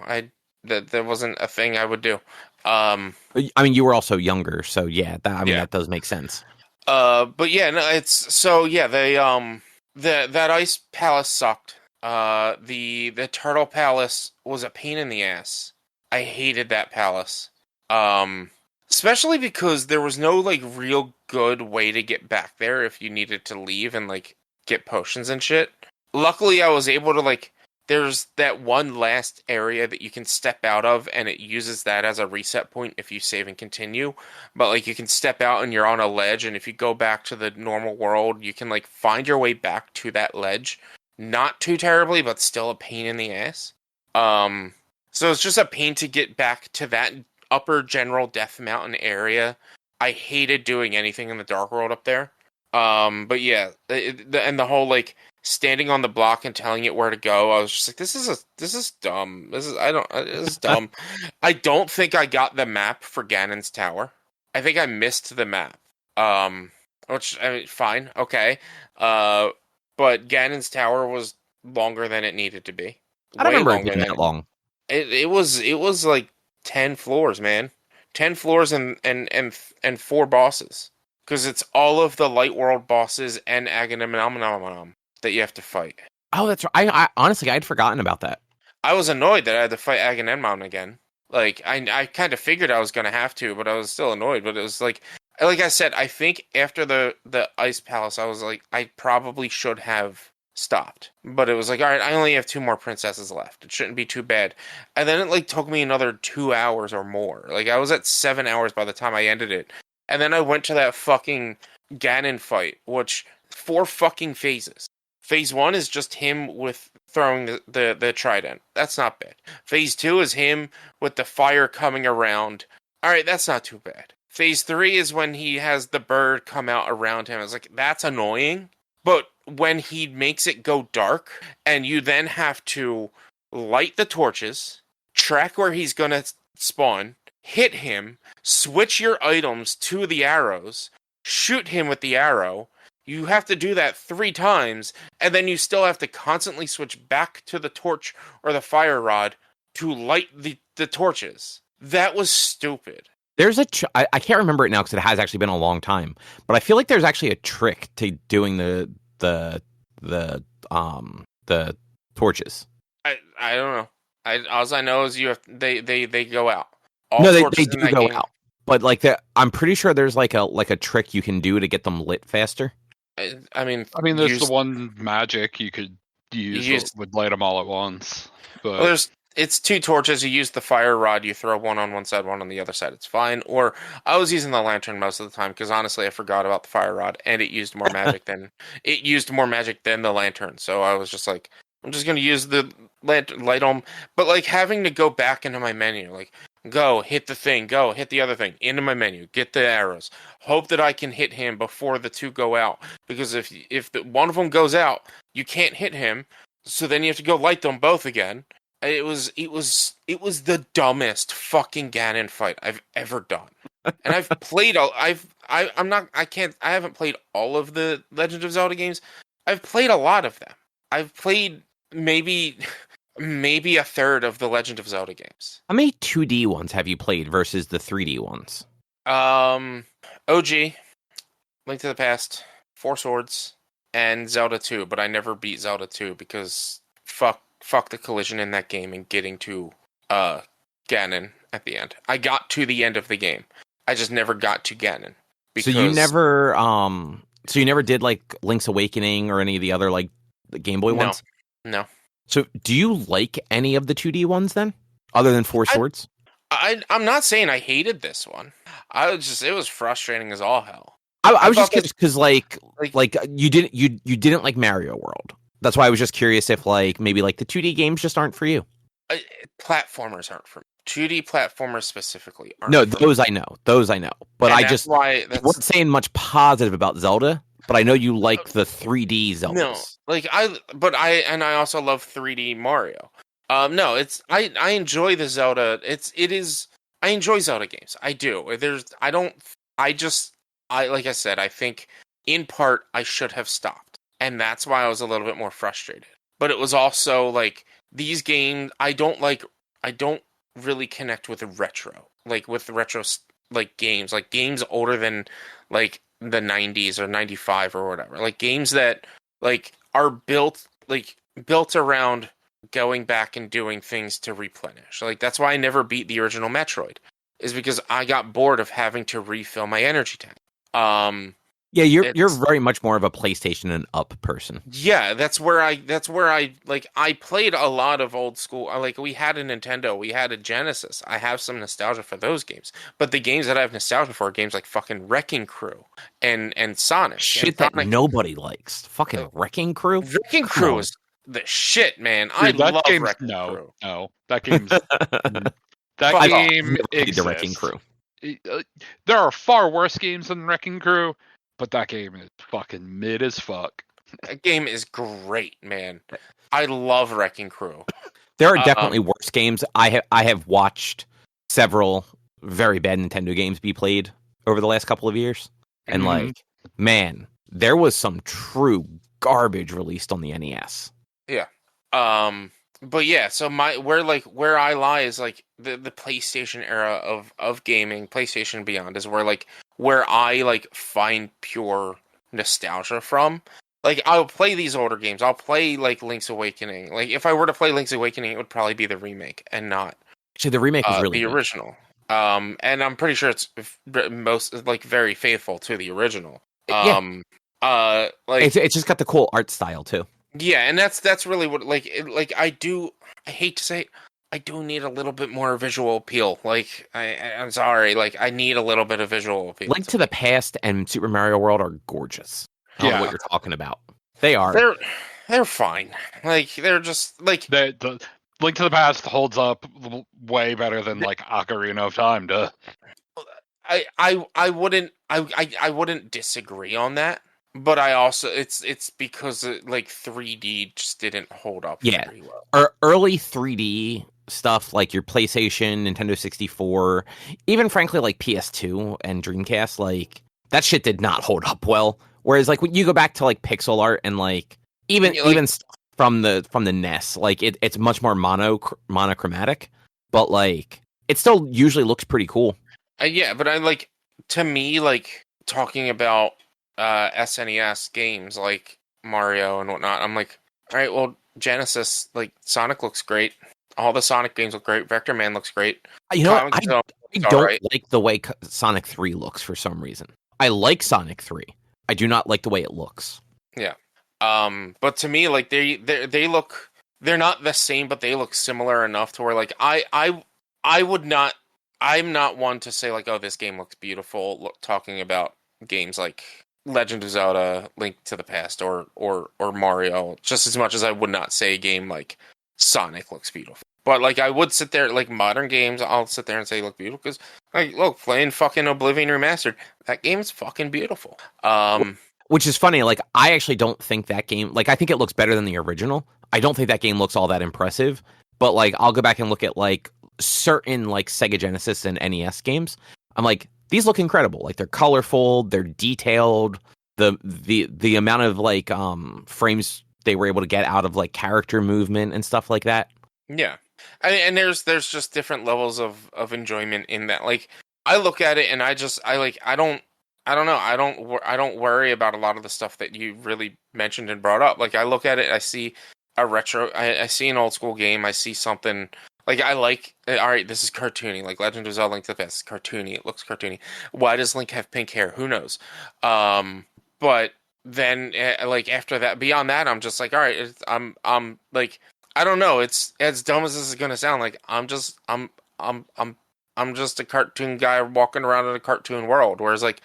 that wasn't a thing I would do. I mean, you were also younger, so yeah. That does make sense. But yeah, no, it's so yeah. They that ice palace sucked. The turtle palace was a pain in the ass. I hated that palace. Especially because there was no like real good way to get back there if you needed to leave and like get potions and shit. Luckily, I was able to there's that one last area that you can step out of, and it uses that as a reset point if you save and continue. But you can step out and you're on a ledge, and if you go back to the normal world, you can find your way back to that ledge. Not too terribly, but still a pain in the ass. So it's just a pain to get back to that upper General Death Mountain area. I hated doing anything in the Dark World up there. But yeah, and the whole standing on the block and telling it where to go, I was just like, this is dumb. This is dumb. I don't think I got the map for Ganon's Tower. I think I missed the map. Which, I mean, fine, okay. But Ganon's Tower was longer than it needed to be. I don't remember it being that long. It was like 10 floors, man. 10 floors and 4 bosses. Because it's all of the Light World bosses and Agamemnon that you have to fight. Oh, that's right. I honestly, I'd forgotten about that. I was annoyed that I had to fight Agamemnon again. I kind of figured I was going to have to, but I was still annoyed. But it was like I said, I think after the Ice Palace, I was like, I probably should have stopped. But it was like, all right, I only have 2 more princesses left. It shouldn't be too bad. And then it took me another 2 hours or more. I was at 7 hours by the time I ended it. And then I went to that fucking Ganon fight, which 4 fucking phases. Phase 1 is just him with throwing the trident. That's not bad. Phase 2 is him with the fire coming around. Alright, that's not too bad. Phase 3 is when he has the bird come out around him. It's like, that's annoying. But when he makes it go dark, and you then have to light the torches, track where he's gonna spawn, hit him, switch your items to the arrows, shoot him with the arrow. You have to do that 3 times, and then you still have to constantly switch back to the torch or the fire rod to light the torches. That was stupid. There's I can't remember it now because it has actually been a long time, but I feel like there's actually a trick to doing the torches. I don't know. All I know is they go out. No, they do go out. But like I'm pretty sure there's like a trick you can do to get them lit faster. I mean, there's the one magic you could use would light them all at once. But well, it's 2 torches. You use the fire rod. You throw one on one side, one on the other side. It's fine. Or I was using the lantern most of the time because honestly, I forgot about the fire rod, and it used more magic than the lantern. So I was just like, I'm just gonna use the lantern, light them. But like having to go back into my menu, like go hit the thing, go hit the other thing, into my menu, get the arrows, hope that I can hit him before the 2 go out. Because if one of them goes out, you can't hit him. So then you have to go light them both again. It was the dumbest fucking Ganon fight I've ever done. And I've played I haven't played all of the Legend of Zelda games. I've played a lot of them. I've played maybe a third of the Legend of Zelda games. How many 2D ones have you played versus the 3D ones? OG, Link to the Past, 4 Swords, and Zelda 2, but I never beat Zelda 2 because fuck the collision in that game and getting to Ganon at the end. I got to the end of the game. I just never got to Ganon. So you never did like Link's Awakening or any of the other like the Game Boy ones? No. So do you like any of the 2D ones then? Other than 4 Swords? I'm not saying I hated this one. It was frustrating as all hell. I was just curious because like you didn't like Mario World. That's why I was just curious if like maybe like the 2D games just aren't for you. Platformers aren't for me. 2D platformers specifically aren't. No, those I know. But and I wasn't saying much positive about Zelda, but I know you like the 3D Zeldas. No, like I also love 3D Mario. No, I enjoy the Zelda. I enjoy Zelda games. I do. Like I said, I think in part I should have stopped. And that's why I was a little bit more frustrated. But it was also like these games I don't really connect with retro. Like with retro like games older than like the 90s or 95 or whatever. Like games that like are built around going back and doing things to replenish. Like that's why I never beat the original Metroid, is because I got bored of having to refill my energy tank. Yeah, you're very much more of a PlayStation and up person. Yeah, that's where I like I played a lot of old school. Like we had a Nintendo, we had a Genesis. I have some nostalgia for those games. But the games that I have nostalgia for are games like fucking Wrecking Crew and Sonic. Shit that nobody likes. Fucking Wrecking Crew. Wrecking Crew is the shit, man. Dude, I love Wrecking Crew. No, that game's that game exists. The Wrecking Crew. There are far worse games than Wrecking Crew. But that game is fucking mid as fuck. That game is great, man. I love Wrecking Crew. There are definitely worse games. I have watched several very bad Nintendo games be played over the last couple of years. And like, man, there was some true garbage released on the NES. Yeah. But yeah, so where I lie is like the PlayStation era of gaming, PlayStation Beyond is where I like find pure nostalgia from. Like I'll play these older games. I'll play like Link's Awakening. Like if I were to play Link's Awakening, it would probably be the remake and not the remake was really the good. original. And I'm pretty sure it's most like very faithful to the original. Like it's just got the cool art style too. Yeah, and that's really what I hate to say it, I do need a little bit more visual appeal. Like I'm sorry, like I need a little bit of visual appeal. Link to the Past and Super Mario World are gorgeous. I don't know what you're talking about. They are. They're fine. Like they're just like the Link to the Past holds up way better than like Ocarina of Time does. I wouldn't disagree on that. But I also it's because like 3D just didn't hold up very well. Early 3D stuff like your PlayStation, Nintendo 64, even frankly like PS2 and Dreamcast, like that shit did not hold up well. Whereas like when you go back to like pixel art and like even stuff from the NES, like it's much more monochromatic, but like it still usually looks pretty cool. Yeah, but I like, to me, like talking about SNES games like Mario and whatnot, I'm like, all right, well, Genesis, like Sonic looks great. All the Sonic games look great. Vector Man looks great. You know what? I don't like the way Sonic 3 looks for some reason. I like Sonic 3. I do not like the way it looks. Yeah. But to me, like they look, they're not the same, but they look similar enough to where like I would not, I'm not one to say like, oh, this game looks beautiful. Talking about games like Legend of Zelda, Link to the Past, or Mario, just as much as I would not say a game like Sonic looks beautiful. But like I would sit there, like modern games, I'll sit there and say look beautiful because like look, playing fucking Oblivion Remastered, that game is fucking beautiful. Which is funny, like I actually don't think that game, like I think it looks better than the original. I don't think that game looks all that impressive, but like I'll go back and look at like certain like Sega Genesis and NES games. I'm like, these look incredible. Like they're colorful, they're detailed. The amount of like frames they were able to get out of like character movement and stuff like that. Yeah. And there's just different levels of enjoyment in that. Like I look at it and I don't know. I don't worry about a lot of the stuff that you really mentioned and brought up. Like I look at it, I see a retro, I see an old school game, I see something like I like. All right, this is cartoony. Like Legend of Zelda: Link to the Past, cartoony. It looks cartoony. Why does Link have pink hair? Who knows? But then like after that, beyond that, I'm just like, all right, I'm like, I don't know. It's as dumb as this is gonna sound. Like I'm just a cartoon guy walking around in a cartoon world. Whereas like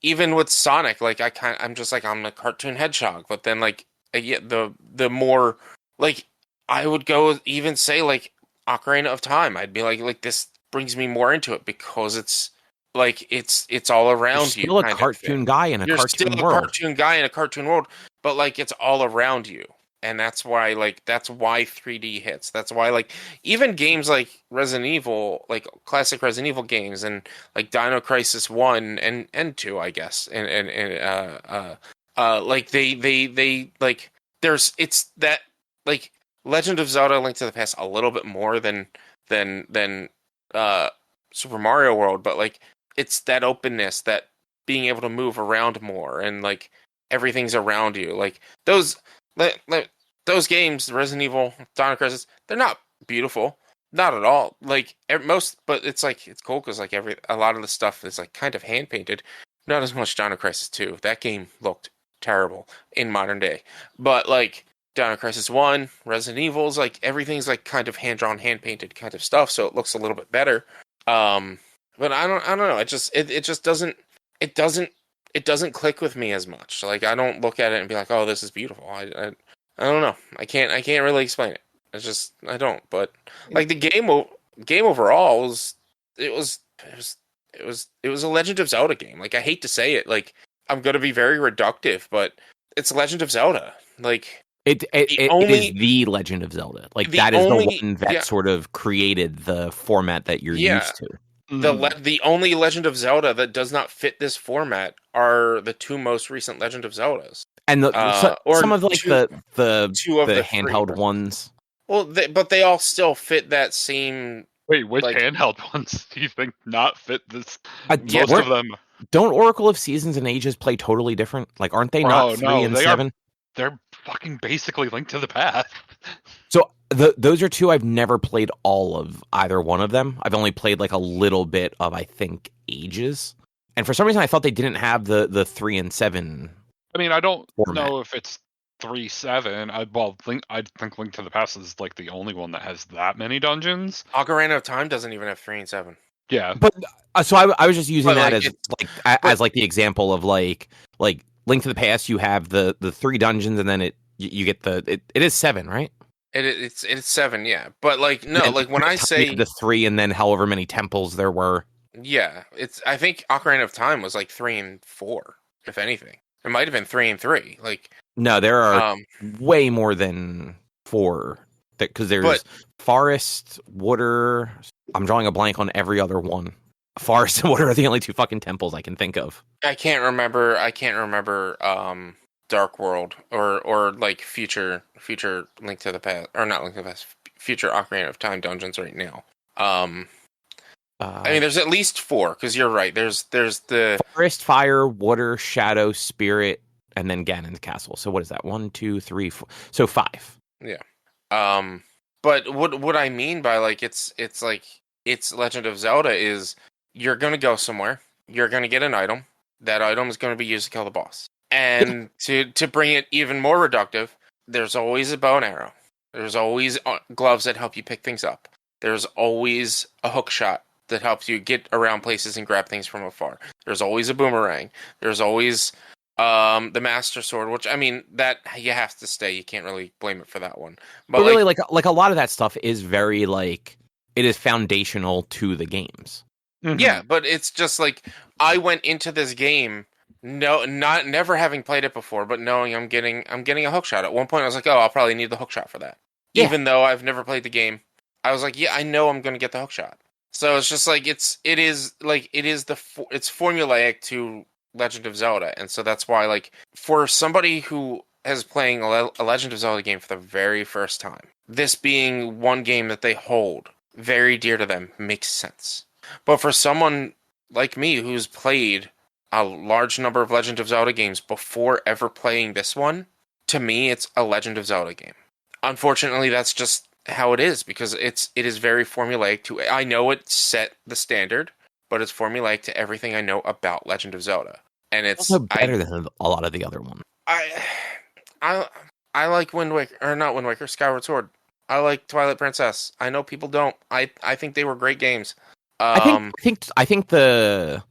even with Sonic, like I'm just like I'm a cartoon hedgehog. But then like the more like I would go even say like Ocarina of Time, I'd be like this brings me more into it because it's like it's all around you. You're still a cartoon guy in a cartoon world. You're still a cartoon guy in a cartoon world, but like it's all around you. And that's why 3D hits. That's why like even games like Resident Evil, like classic Resident Evil games, and like Dino Crisis 1 and 2, I guess, and like they like there's it's that like Legend of Zelda: Link to the Past a little bit more than Super Mario World, but like it's that openness, that being able to move around more, and like everything's around you, like those. Those games, Resident Evil, Dino Crisis, they're not beautiful, not at all. Like but it's like it's cool because like a lot of the stuff is like kind of hand painted. Not as much Dino Crisis 2. That game looked terrible in modern day, but like Dino Crisis 1, Resident Evil's like everything's like kind of hand drawn, hand painted kind of stuff, so it looks a little bit better. But I don't know. It just doesn't click with me as much. Like I don't look at it and be like, oh, this is beautiful. I don't know. I can't really explain it. It's just I don't. But like the game overall was a Legend of Zelda game. Like I hate to say it. Like I'm gonna be very reductive, but it's Legend of Zelda. Like it is the Legend of Zelda. Like that is the one that sort of created the format that you're used to. The only Legend of Zelda that does not fit this format are the two most recent Legend of Zeldas, and some of like the handheld ones. Well, but they all still fit that same. Wait, which handheld ones do you think not fit this? Most of them. Don't Oracle of Seasons and Ages play totally different? Like, aren't they not 3 and 7? They're fucking basically Link to the Past. So those are two I've never played all of either one of them. I've only played like a little bit of, I think, Ages. And for some reason I thought they didn't have the 3 and 7. I mean, I don't know if it's 3-7. I think Link to the Past is like the only one that has that many dungeons. Ocarina of Time doesn't even have 3 and 7. Yeah, but so I was just using that as the example of like Link to the Past. You have the 3 dungeons, and then you get it is 7, right? It's 7, yeah. But like no, like when I say the 3, and then however many temples there were. Yeah, I think Ocarina of Time was like 3 and 4, if anything. It might have been 3 and 3. Like no, there are way more than 4. Because there's forest, water. I'm drawing a blank on every other one. Forest and water are the only 2 fucking temples I can think of. I can't remember. Dark World or like future Link to the Past, or not Link to the Past, future Ocarina of Time dungeons right now. I mean, there's at least 4 because you're right. There's the forest, fire, water, shadow, spirit, and then Ganon's castle. So what is that? 1, 2, 3, 4. So 5. Yeah. But what I mean by like it's Legend of Zelda is you're gonna go somewhere, you're gonna get an item, that item is gonna be used to kill the boss. And to bring it even more reductive, there's always a bow and arrow. There's always gloves that help you pick things up. There's always a hook shot that helps you get around places and grab things from afar. There's always a boomerang. There's always the Master Sword, which, I mean, that you have to stay. You can't really blame it for that one. But really, like a lot of that stuff is very, like, it is foundational to the games. Mm-hmm. Yeah, but it's just like, I went into this game never having played it before, but knowing I'm getting a hook shot. At one point I was like, oh, I'll probably need the hook shot for that. Yeah. Even though I've never played the game, I was like, yeah, I know I'm going to get the hook shot. So it's just like, it's formulaic to Legend of Zelda. And so that's why, like, for somebody who is playing a Legend of Zelda game for the very first time, this being one game that they hold very dear to them makes sense. But for someone like me who's played a large number of Legend of Zelda games before ever playing this one, to me, it's a Legend of Zelda game. Unfortunately, that's just how it is, because it is very formulaic to. I know it set the standard, but it's formulaic to everything I know about Legend of Zelda, and it's also better than a lot of the other ones. I like Wind Waker, or not Wind Waker, Skyward Sword. I like Twilight Princess. I know people don't. I think they were great games. I think the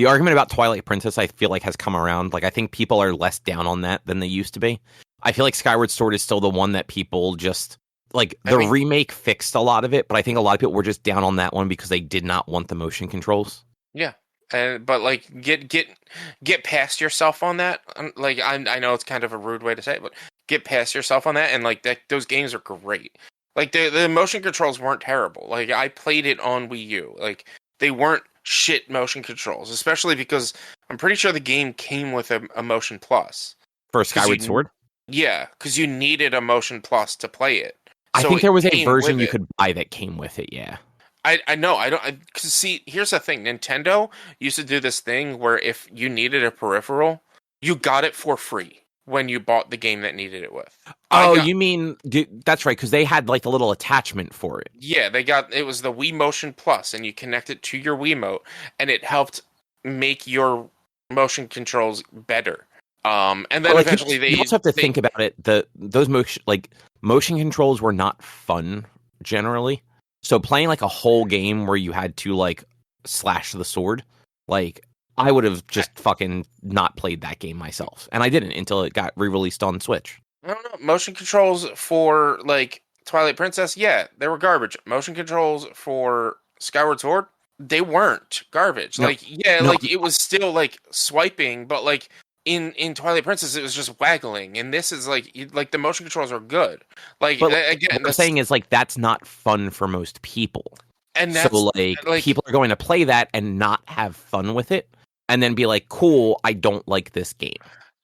argument about Twilight Princess, I feel like, has come around. Like, I think people are less down on that than they used to be. I feel like Skyward Sword is still the one that people just, like, remake fixed a lot of it, but I think a lot of people were just down on that one because they did not want the motion controls. Yeah. But, like, get past yourself on that. Like, I know it's kind of a rude way to say it, but get past yourself on that, and, like, those games are great. Like, the motion controls weren't terrible. Like, I played it on Wii U. Like, they weren't shit motion controls, especially because I'm pretty sure the game came with a Motion Plus. For Skyward Sword? Yeah, because you needed a Motion Plus to play it. I think there was a version you could buy that came with it, yeah. I know, because see, here's the thing, Nintendo used to do this thing where if you needed a peripheral, you got it for free when you bought the game that needed it with. You mean, that's right, because they had, like, the little attachment for it. Yeah, it was the Wii Motion Plus, and you connect it to your Wiimote, and it helped make your motion controls better. And then eventually you also have to think about it. Those motion controls were not fun generally. So playing, like, a whole game where you had to, like, slash the sword, like, I would have just fucking not played that game myself. And I didn't until it got re-released on Switch. I don't know. Motion controls for, like, Twilight Princess, yeah, they were garbage. Motion controls for Skyward Sword, they weren't garbage. No. Like, yeah, no. Like, it was still, like, swiping, but, like, in Twilight Princess, it was just waggling. And this is, like the motion controls are good. Like, but again, what I'm saying is, like, that's not fun for most people. And that's, so, like, people are going to play that and not have fun with it, and then be like, cool, I don't like this game.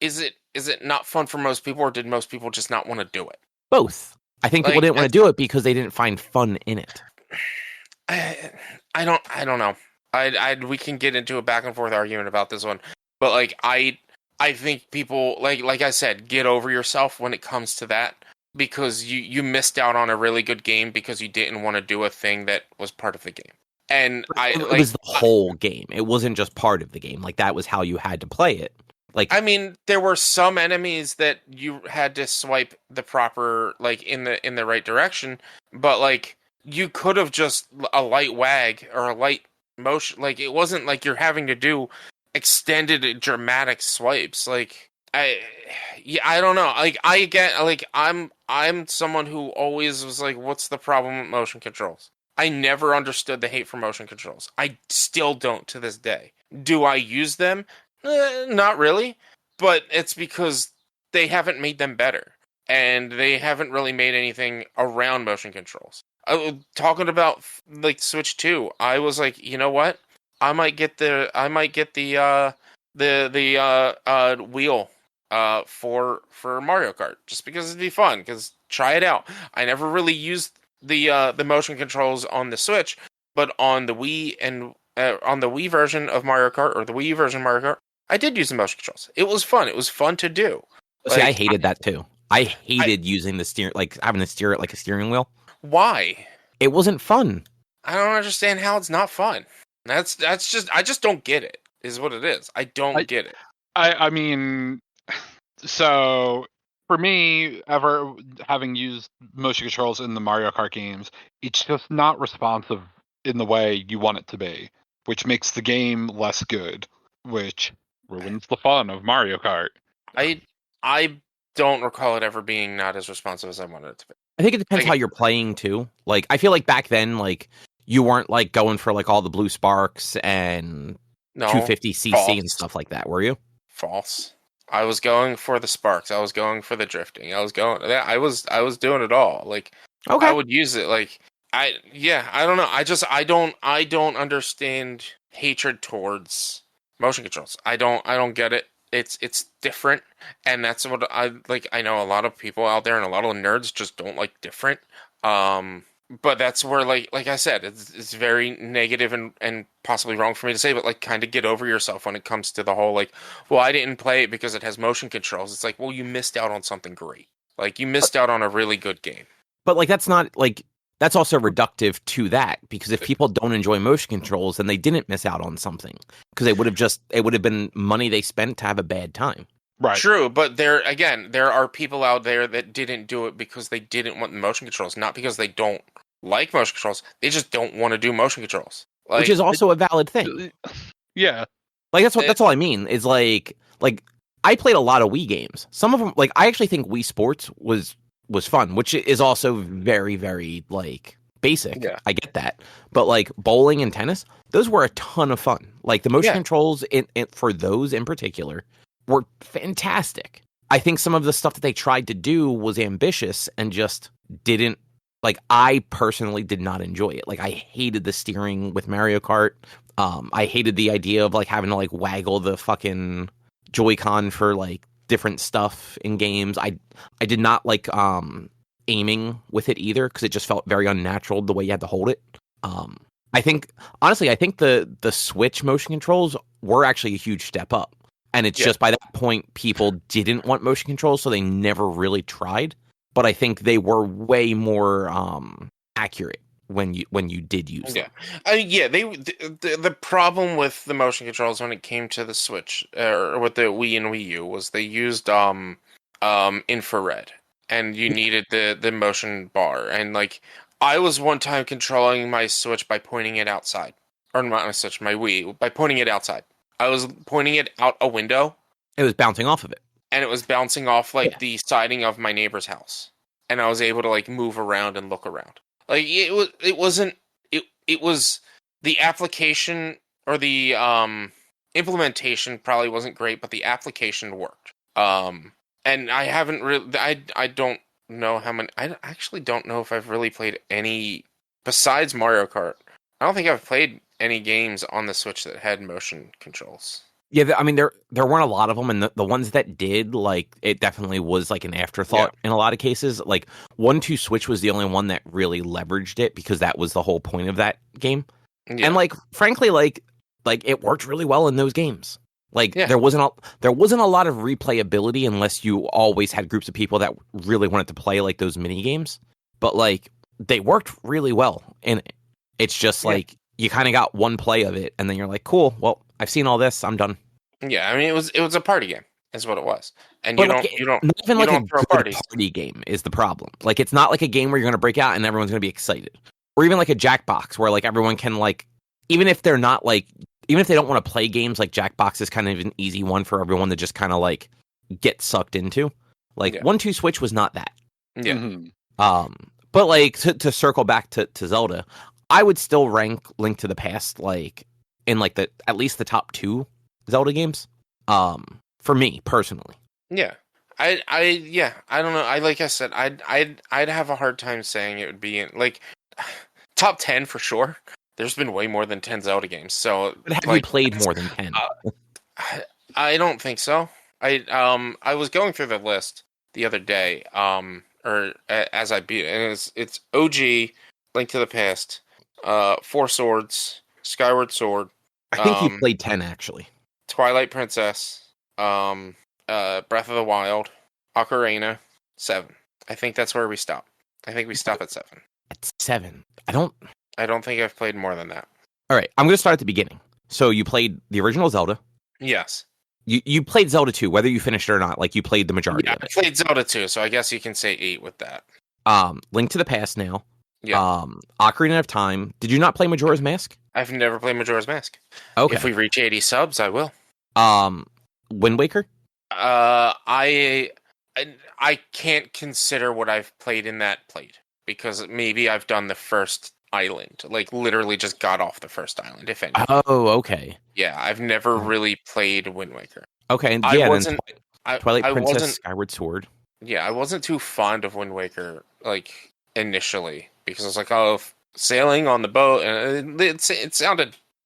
Is it not fun for most people, or did most people just not want to do it? Both. I think people didn't want to do it because they didn't find fun in it. I don't know. We can get into a back and forth argument about this one, but, like, I think people, like I said, get over yourself when it comes to that, because you missed out on a really good game because you didn't want to do a thing that was part of the game. And it was the whole game. It wasn't just part of the game. Like, that was how you had to play it. Like, I mean, there were some enemies that you had to swipe the proper, like, in the right direction, but, like, you could have just a light wag or a light motion. Like, it wasn't like you're having to do extended dramatic swipes. Like, I don't know. Like, I get, like, I'm someone who always was like, what's the problem with motion controls? I never understood the hate for motion controls. I still don't to this day. Do I use them? Not really. but it's because they haven't made them better, and they haven't really made anything around motion controls. Talking about like Switch 2, I was like, you know what? I might get the wheel for Mario Kart just because it'd be fun. Because try it out. I never really used the motion controls on the Switch, but on the Wii and on the Wii version of Mario Kart or the Wii U version of Mario Kart, I did use the motion controls. It was fun. It was fun to do. See, I hated that too. I hated using the steer, like having to steer it like a steering wheel. Why? It wasn't fun. I don't understand how it's not fun. That's just I just don't get it. Is what it is. I don't get it. I mean, so for me, ever having used motion controls in the Mario Kart games, it's just not responsive in the way you want it to be, which makes the game less good, which ruins the fun of Mario Kart. I don't recall it ever being not as responsive as I wanted it to be. I think it depends how you're playing too. Like, I feel like back then, like, you weren't like going for like all the blue sparks and 250cc false. And stuff like that, were you? False. I was going for the sparks. I was going for the drifting. I was doing it all. Like, okay. I would use it. Like, I don't know. I don't understand hatred towards motion controls. I don't get it. It's different, and that's what I like. I know a lot of people out there and a lot of nerds just don't like different. But that's where, like I said, it's very negative and possibly wrong for me to say, but like, kind of get over yourself when it comes to the whole like, well, I didn't play it because it has motion controls. It's like, well, you missed out on something great. Like, you missed out on a really good game. But like, that's not like, that's also reductive to that, because if people don't enjoy motion controls, then they didn't miss out on something, because it would have been money they spent to have a bad time. Right. True, but there are people out there that didn't do it because they didn't want the motion controls, not because they don't like motion controls. They just don't want to do motion controls. Like, which is also a valid thing. Yeah. Like, that's all I mean. Is like I played a lot of Wii games. Some of them, like, I actually think Wii Sports was fun, which is also very, very like basic. Yeah. I get that. But like bowling and tennis, those were a ton of fun. Like, the motion controls for those in particular were fantastic. I think some of the stuff that they tried to do was ambitious and just didn't, like, I personally did not enjoy it. Like, I hated the steering with Mario Kart. I hated the idea of like having to like waggle the fucking Joy-Con for like different stuff in games. I did not like aiming with it either, because it just felt very unnatural the way you had to hold it. I think the Switch motion controls were actually a huge step up. And it's just by that point, people didn't want motion controls, so they never really tried. But I think they were way more accurate when you did use them. The problem with the motion controls when it came to the Switch or with the Wii and Wii U was they used infrared, and you needed the motion bar. And like, I was one time controlling my Switch by pointing it outside, or not my Switch, my Wii, by pointing it outside. I was pointing it out a window. It was bouncing off of it. And it was bouncing off like the siding of my neighbor's house. And I was able to like move around and look around. Like, it was the application, or the implementation probably wasn't great, but the application worked. And I haven't really, I don't know how many, I actually don't know if I've really played any besides Mario Kart. I don't think I've played any games on the Switch that had motion controls. Yeah, I mean, there weren't a lot of them, and the ones that did, like, it definitely was like an afterthought in a lot of cases. Like, 1-2 Switch was the only one that really leveraged it, because that was the whole point of that game. Yeah. And like, frankly, like it worked really well in those games. Like, there wasn't a lot of replayability unless you always had groups of people that really wanted to play like those mini games. But like, they worked really well, and it's just like, you kind of got one play of it, and then you're like, cool, well, I've seen all this, I'm done. Yeah, I mean, it was a party game, is what it was. And you don't throw parties. Party game is the problem. Like, it's not like a game where you're going to break out and everyone's going to be excited. Or even like a Jackbox, where like everyone can, like, even if they don't want to play games, like, Jackbox is kind of an easy one for everyone to just kind of like get sucked into. Like, 1-2 Switch was not that. Yeah. Mm-hmm. But like, to circle back to Zelda, I would still rank Link to the Past like in like at least the top 2 Zelda games. for me personally. Yeah. I don't know. Like I said, I'd have a hard time saying it would be in like top 10 for sure. There's been way more than 10 Zelda games. So, but have you played more than 10? I don't think so. I was going through the list the other day, or as I beat it, and it's OG, Link to the Past, Four Swords, Skyward Sword. I think you played 10 actually. Twilight Princess, Breath of the Wild, Ocarina, 7. I think that's where we stop. I think we stop at 7. At 7, I don't think I've played more than that. All right, I'm going to start at the beginning. So you played the original Zelda. Yes. You played Zelda 2, whether you finished it or not. Like, you played the majority of it. I played Zelda 2, so I guess you can say 8 with that. Link to the Past now. Yeah. Ocarina of Time. Did you not play Majora's Mask? I've never played Majora's Mask. Okay. If we reach 80 subs, I will. Wind Waker? I can't consider what I've played in that because maybe I've done the first island, like literally just got off the first island, if any. Oh, okay. Yeah, I've never really played Wind Waker. Okay, and yeah, then Twilight Princess, Skyward Sword. Yeah, I wasn't too fond of Wind Waker, like, initially, because I was like, oh, sailing on the boat, and it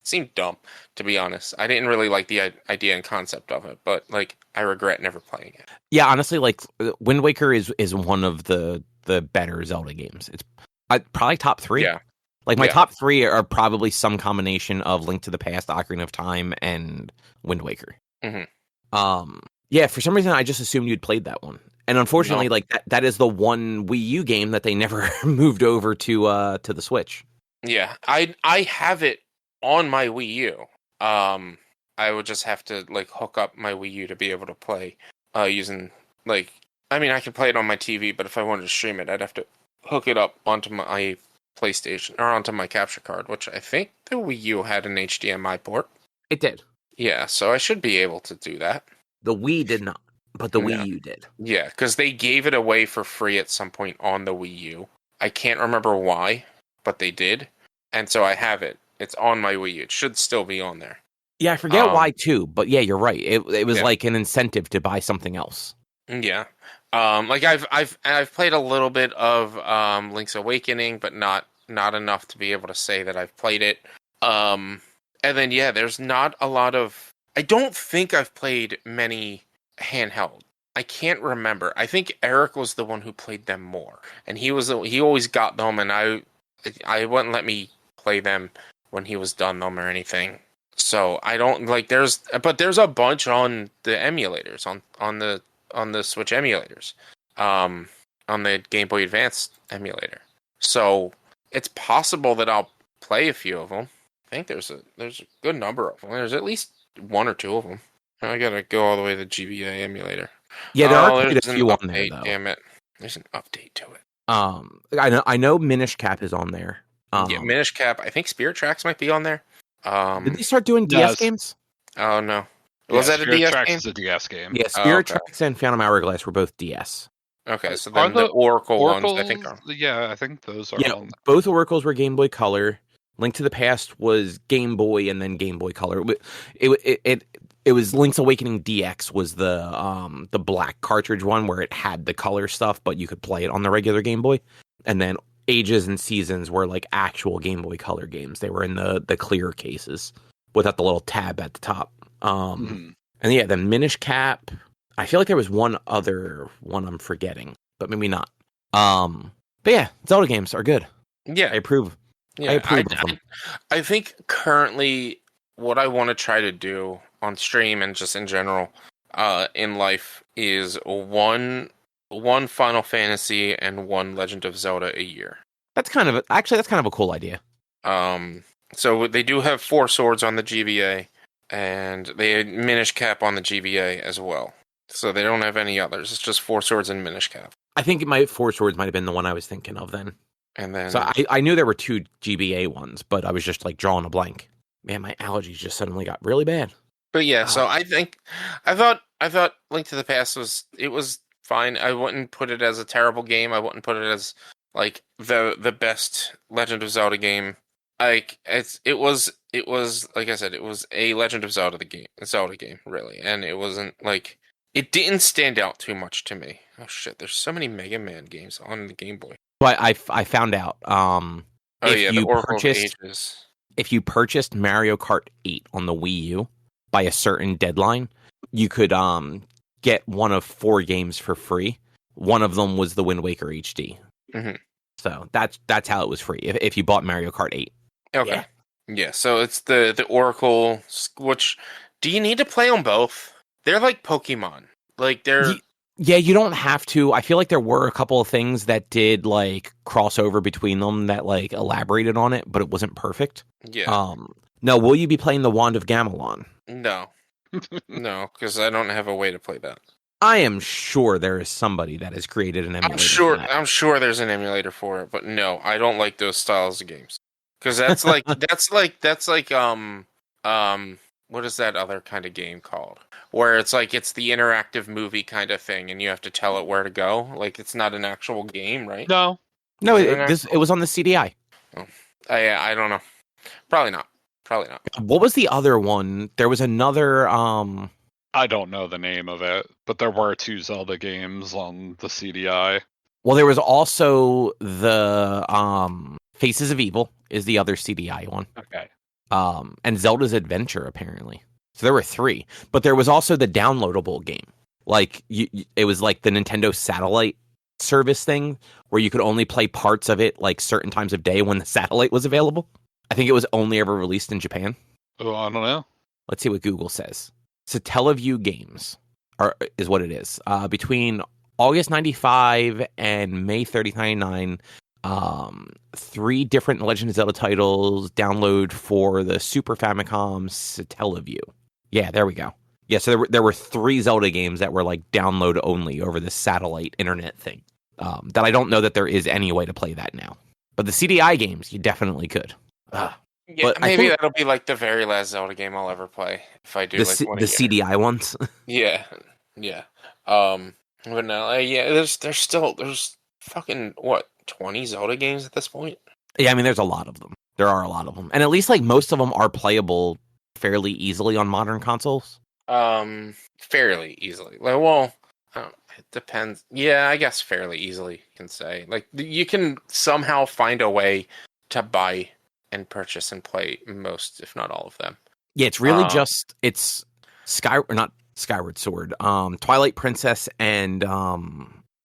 seemed dumb, to be honest. I didn't really like the idea and concept of it, but, like, I regret never playing it. Yeah, honestly, like, Wind Waker is one of the better Zelda games. It's probably top 3. Yeah. Like, my top 3 are probably some combination of Link to the Past, Ocarina of Time, and Wind Waker. Mm-hmm. Yeah, for some reason, I just assumed you'd played that one. And unfortunately, like, that is the one Wii U game that they never moved over to the Switch. Yeah, I have it on my Wii U. I would just have to, like, hook up my Wii U to be able to play using, like, I mean, I could play it on my TV, but if I wanted to stream it, I'd have to hook it up onto my PlayStation, or onto my capture card, which I think the Wii U had an HDMI port. It did. Yeah, so I should be able to do that. The Wii did not, but the Wii U did. Yeah, because they gave it away for free at some point on the Wii U. I can't remember why, but they did. And so I have it. It's on my Wii U. It should still be on there. Yeah, I forget why too, but yeah, you're right. It was like an incentive to buy something else. Yeah. Like I've played a little bit of Link's Awakening, but not enough to be able to say that I've played it. And then there's not a lot of. I don't think I've played many handheld. I can't remember. I think Eric was the one who played them more, and he always got them, and I wouldn't let me play them when he was done them or anything. So I don't like. There's a bunch on the emulators on the Switch emulators, on the Game Boy Advance emulator. So it's possible that I'll play a few of them. I think there's a good number of them. There's at least 1 or 2 of them. I gotta go all the way to the GBA emulator. Yeah, there are quite a few on there, though. Damn it! There's an update to it. I know Minish Cap is on there. Minish Cap. I think Spirit Tracks might be on there. Did they start doing DS games? Oh no. Was that a DS Tracks game? Is a DS game. Yeah, Spirit Tracks and Phantom Hourglass were both DS. Okay, so then the Oracle ones, I think. Yeah, I think those are. Yeah, both Oracles were Game Boy Color. Link to the Past was Game Boy and then Game Boy Color. It was Link's Awakening DX was the black cartridge one where it had the color stuff, but you could play it on the regular Game Boy. And then Ages and Seasons were like actual Game Boy Color games. They were in the clear cases without the little tab at the top. And yeah, the Minish Cap. I feel like there was one other one I'm forgetting, but maybe not. But yeah, Zelda games are good. Yeah, I approve. Yeah, I think currently what I want to try to do on stream and just in general in life is one Final Fantasy and 1 Legend of Zelda a year. That's kind of a cool idea. So they do have 4 Swords on the GBA, and they had Minish Cap on the GBA as well. So they don't have any others. It's just 4 Swords and Minish Cap. I think 4 Swords might have been the one I was thinking of then. And then, so I knew there were 2 GBA ones, but I was just like drawing a blank. Man, my allergies just suddenly got really bad. But yeah, so I thought Link to the Past was fine. I wouldn't put it as a terrible game. I wouldn't put it as like the best Legend of Zelda game. like it was like I said, it was a Legend of Zelda Zelda game, really, and it wasn't like it didn't stand out too much to me. Oh shit, there's so many Mega Man games on the Game Boy. But I found out The Oracle of Ages. If you purchased Mario Kart 8 on the Wii U by a certain deadline, you could get one of 4 games for free. One of them was the Wind Waker HD. Mm-hmm. So that's how it was free if you bought Mario Kart 8. Okay. Yeah, so it's the Oracle, which do you need to play them both? They're like Pokemon. Like they're Yeah, you don't have to. I feel like there were a couple of things that did like crossover between them that like elaborated on it, but it wasn't perfect. Yeah. No, will you be playing the Wand of Gamelon? No. No, because I don't have a way to play that. I am sure there is somebody that has created an emulator. I'm sure there's an emulator for it, but no, I don't like those styles of games. Because that's like what is that other kind of game called? Where it's like it's the interactive movie kind of thing, and you have to tell it where to go. Like it's not an actual game, right? No, it was on the CDI. Oh. I don't know. Probably not. What was the other one? There was another. I don't know the name of it, but there were 2 Zelda games on the CDI. Well, there was also the Faces of Evil is the other CDI one. Okay. And Zelda's Adventure apparently. So there were 3, but there was also the downloadable game. Like it was like the Nintendo satellite service thing where you could only play parts of it like certain times of day when the satellite was available. I think it was only ever released in Japan. Oh, I don't know. Let's see what Google says. Satellaview Games is what it is. Between August 95 and May 30th, 99, 3 different Legend of Zelda titles download for the Super Famicom Satellaview. Yeah, there we go. Yeah, so there were 3 Zelda games that were like download only over the satellite internet thing. That I don't know that there is any way to play that now. But the CDI games, you definitely could. Yeah, but maybe that'll be like the very last Zelda game I'll ever play if I do the CDI ones. Yeah. But no, there's fucking what 20 Zelda games at this point. Yeah, I mean, there's a lot of them. There are a lot of them, and at least like most of them are playable fairly easily on modern consoles. Fairly easily. Like, well, it depends. Yeah, I guess fairly easily you can say. Like, you can somehow find a way to buy and purchase and play most, if not all of them. Yeah, it's really it's not Skyward Sword. Twilight Princess and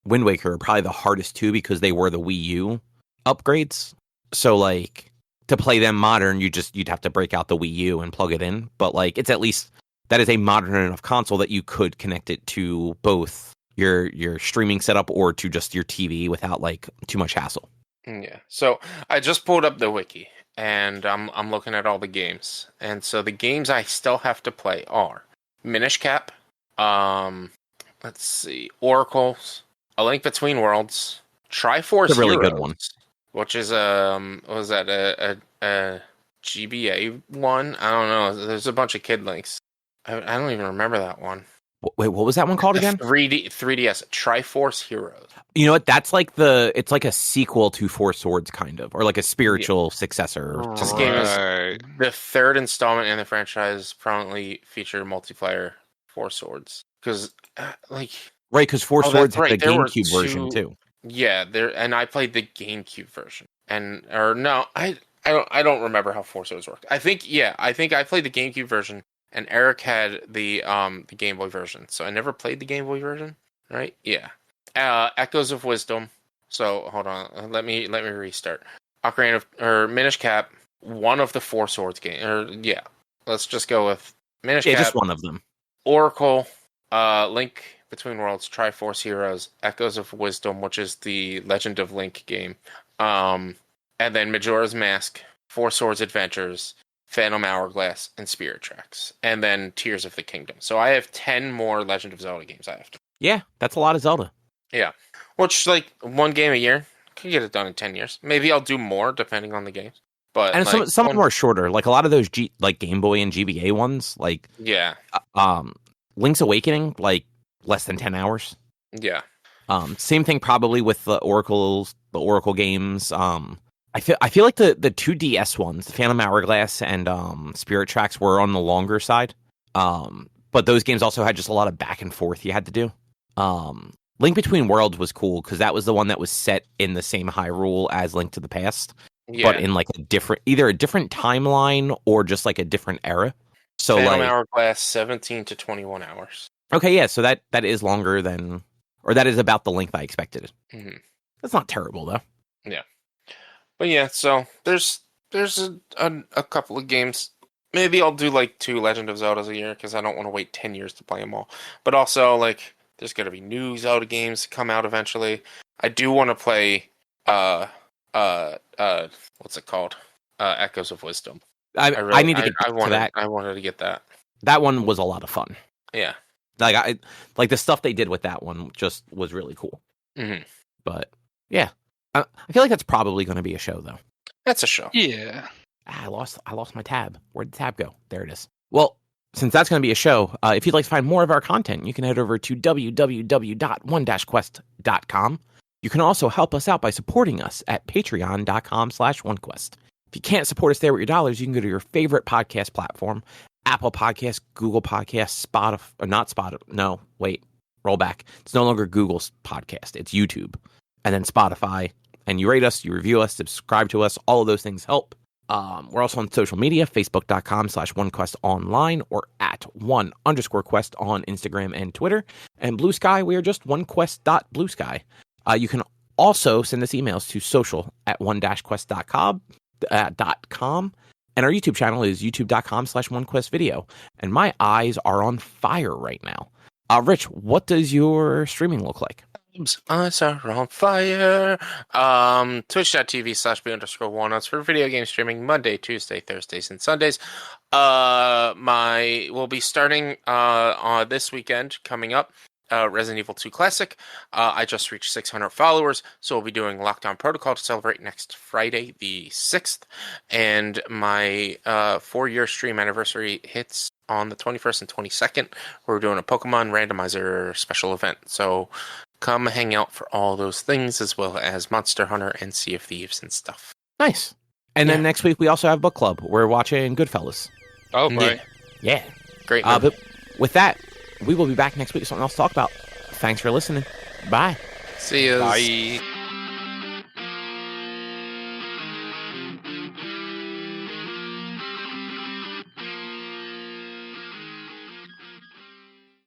Wind Waker are probably the hardest 2 because they were the Wii U upgrades. So like to play them modern, you'd have to break out the Wii U and plug it in. But like it's at least that is a modern enough console that you could connect it to both your streaming setup or to just your TV without like too much hassle. Yeah. So I just pulled up the wiki and I'm looking at all the games. And so the games I still have to play are Minish Cap, let's see, Oracles, A Link Between Worlds, Triforce Heroes, really good one. Which is what was that a GBA one? I don't know. There's a bunch of Kid Links. I don't even remember that one. Wait, what was that one called again? 3DS Triforce Heroes. You know what? That's like it's like a sequel to Four Swords, kind of, or like a spiritual successor. This game is the 3rd installment in the franchise. Prominently featured multiplayer Four Swords because because Four Swords had the GameCube version too. Yeah, and I played the GameCube version, I don't remember how Four Swords worked. I think I played the GameCube version. And Eric had the Game Boy version, so I never played the Game Boy version, right? Yeah. Echoes of Wisdom. So hold on, let me restart. Ocarina of Minish Cap, one of the Four Swords game. Let's just go with Minish Cap. Just one of them. Oracle, Link Between Worlds, Triforce Heroes, Echoes of Wisdom, which is the Legend of Link game, and then Majora's Mask, Four Swords Adventures, Phantom Hourglass, and Spirit Tracks, and then Tears of the Kingdom. So I have 10 more Legend of Zelda games I have to. Yeah, that's a lot of Zelda. Yeah. Which, like, one game a year. Could get it done in 10 years. Maybe I'll do more, depending on the games. But and some of them are shorter. Like, a lot of those Game Boy and GBA ones, like... Yeah. Link's Awakening, like, less than 10 hours. Yeah. Same thing probably with the Oracle games. I I feel like the 2DS ones, the Phantom Hourglass and Spirit Tracks, were on the longer side. But those games also had just a lot of back and forth you had to do. Link Between Worlds was cool because that was the one that was set in the same Hyrule as Link to the Past, but in like either a different timeline or just like a different era. So Phantom like Hourglass, 17 to 21 hours. Okay, yeah, so that is longer than, or that is about the length I expected. Mm-hmm. That's not terrible though. Yeah, but yeah, so there's a couple of games. Maybe I'll do like 2 Legend of Zeldas a year because I don't want to wait 10 years to play them all. But also, like, there's going to be new Zelda games come out eventually. I do want to play, what's it called? Echoes of Wisdom. I need to get to that. I wanted to get that. That one was a lot of fun. Yeah. Like the stuff they did with that one just was really cool. Mm-hmm. But yeah, I feel like that's probably going to be a show though. That's a show. Yeah. I lost my tab. Where'd the tab go? There it is. Well, since that's going to be a show, if you'd like to find more of our content, you can head over to www.one-quest.com. You can also help us out by supporting us at patreon.com/onequest. If you can't support us there with your dollars, you can go to your favorite podcast platform, Apple Podcasts, Google Podcasts, Spotify, or not Spotify. No, wait, roll back. It's no longer Google's podcast. It's YouTube. And then Spotify. And you rate us, you review us, subscribe to us. All of those things help. We're also on social media, facebook.com/onequestonline or at @1_quest on Instagram and Twitter. And Blue Sky, we are just onequest.bluesky. You can also send us emails to social@one-quest.com. And our YouTube channel is youtube.com/onequestvideo. And my eyes are on fire right now. Rich, what does your streaming look like? Eyes are on fire. Twitch.tv/b_walnuts for video game streaming Monday, Tuesday, Thursdays, and Sundays. We'll be starting on this weekend coming up. Resident Evil 2 Classic. I just reached 600 followers, so we'll be doing Lockdown Protocol to celebrate next Friday, the 6th. And my 4-year stream anniversary hits on the 21st and 22nd. We're doing a Pokemon randomizer special event. So come hang out for all those things, as well as Monster Hunter and Sea of Thieves and stuff. Nice. And then next week we also have book club. We're watching Goodfellas. Oh, right. Yeah. Great. But with that, we will be back next week with something else to talk about. Thanks for listening. Bye. See you. Bye.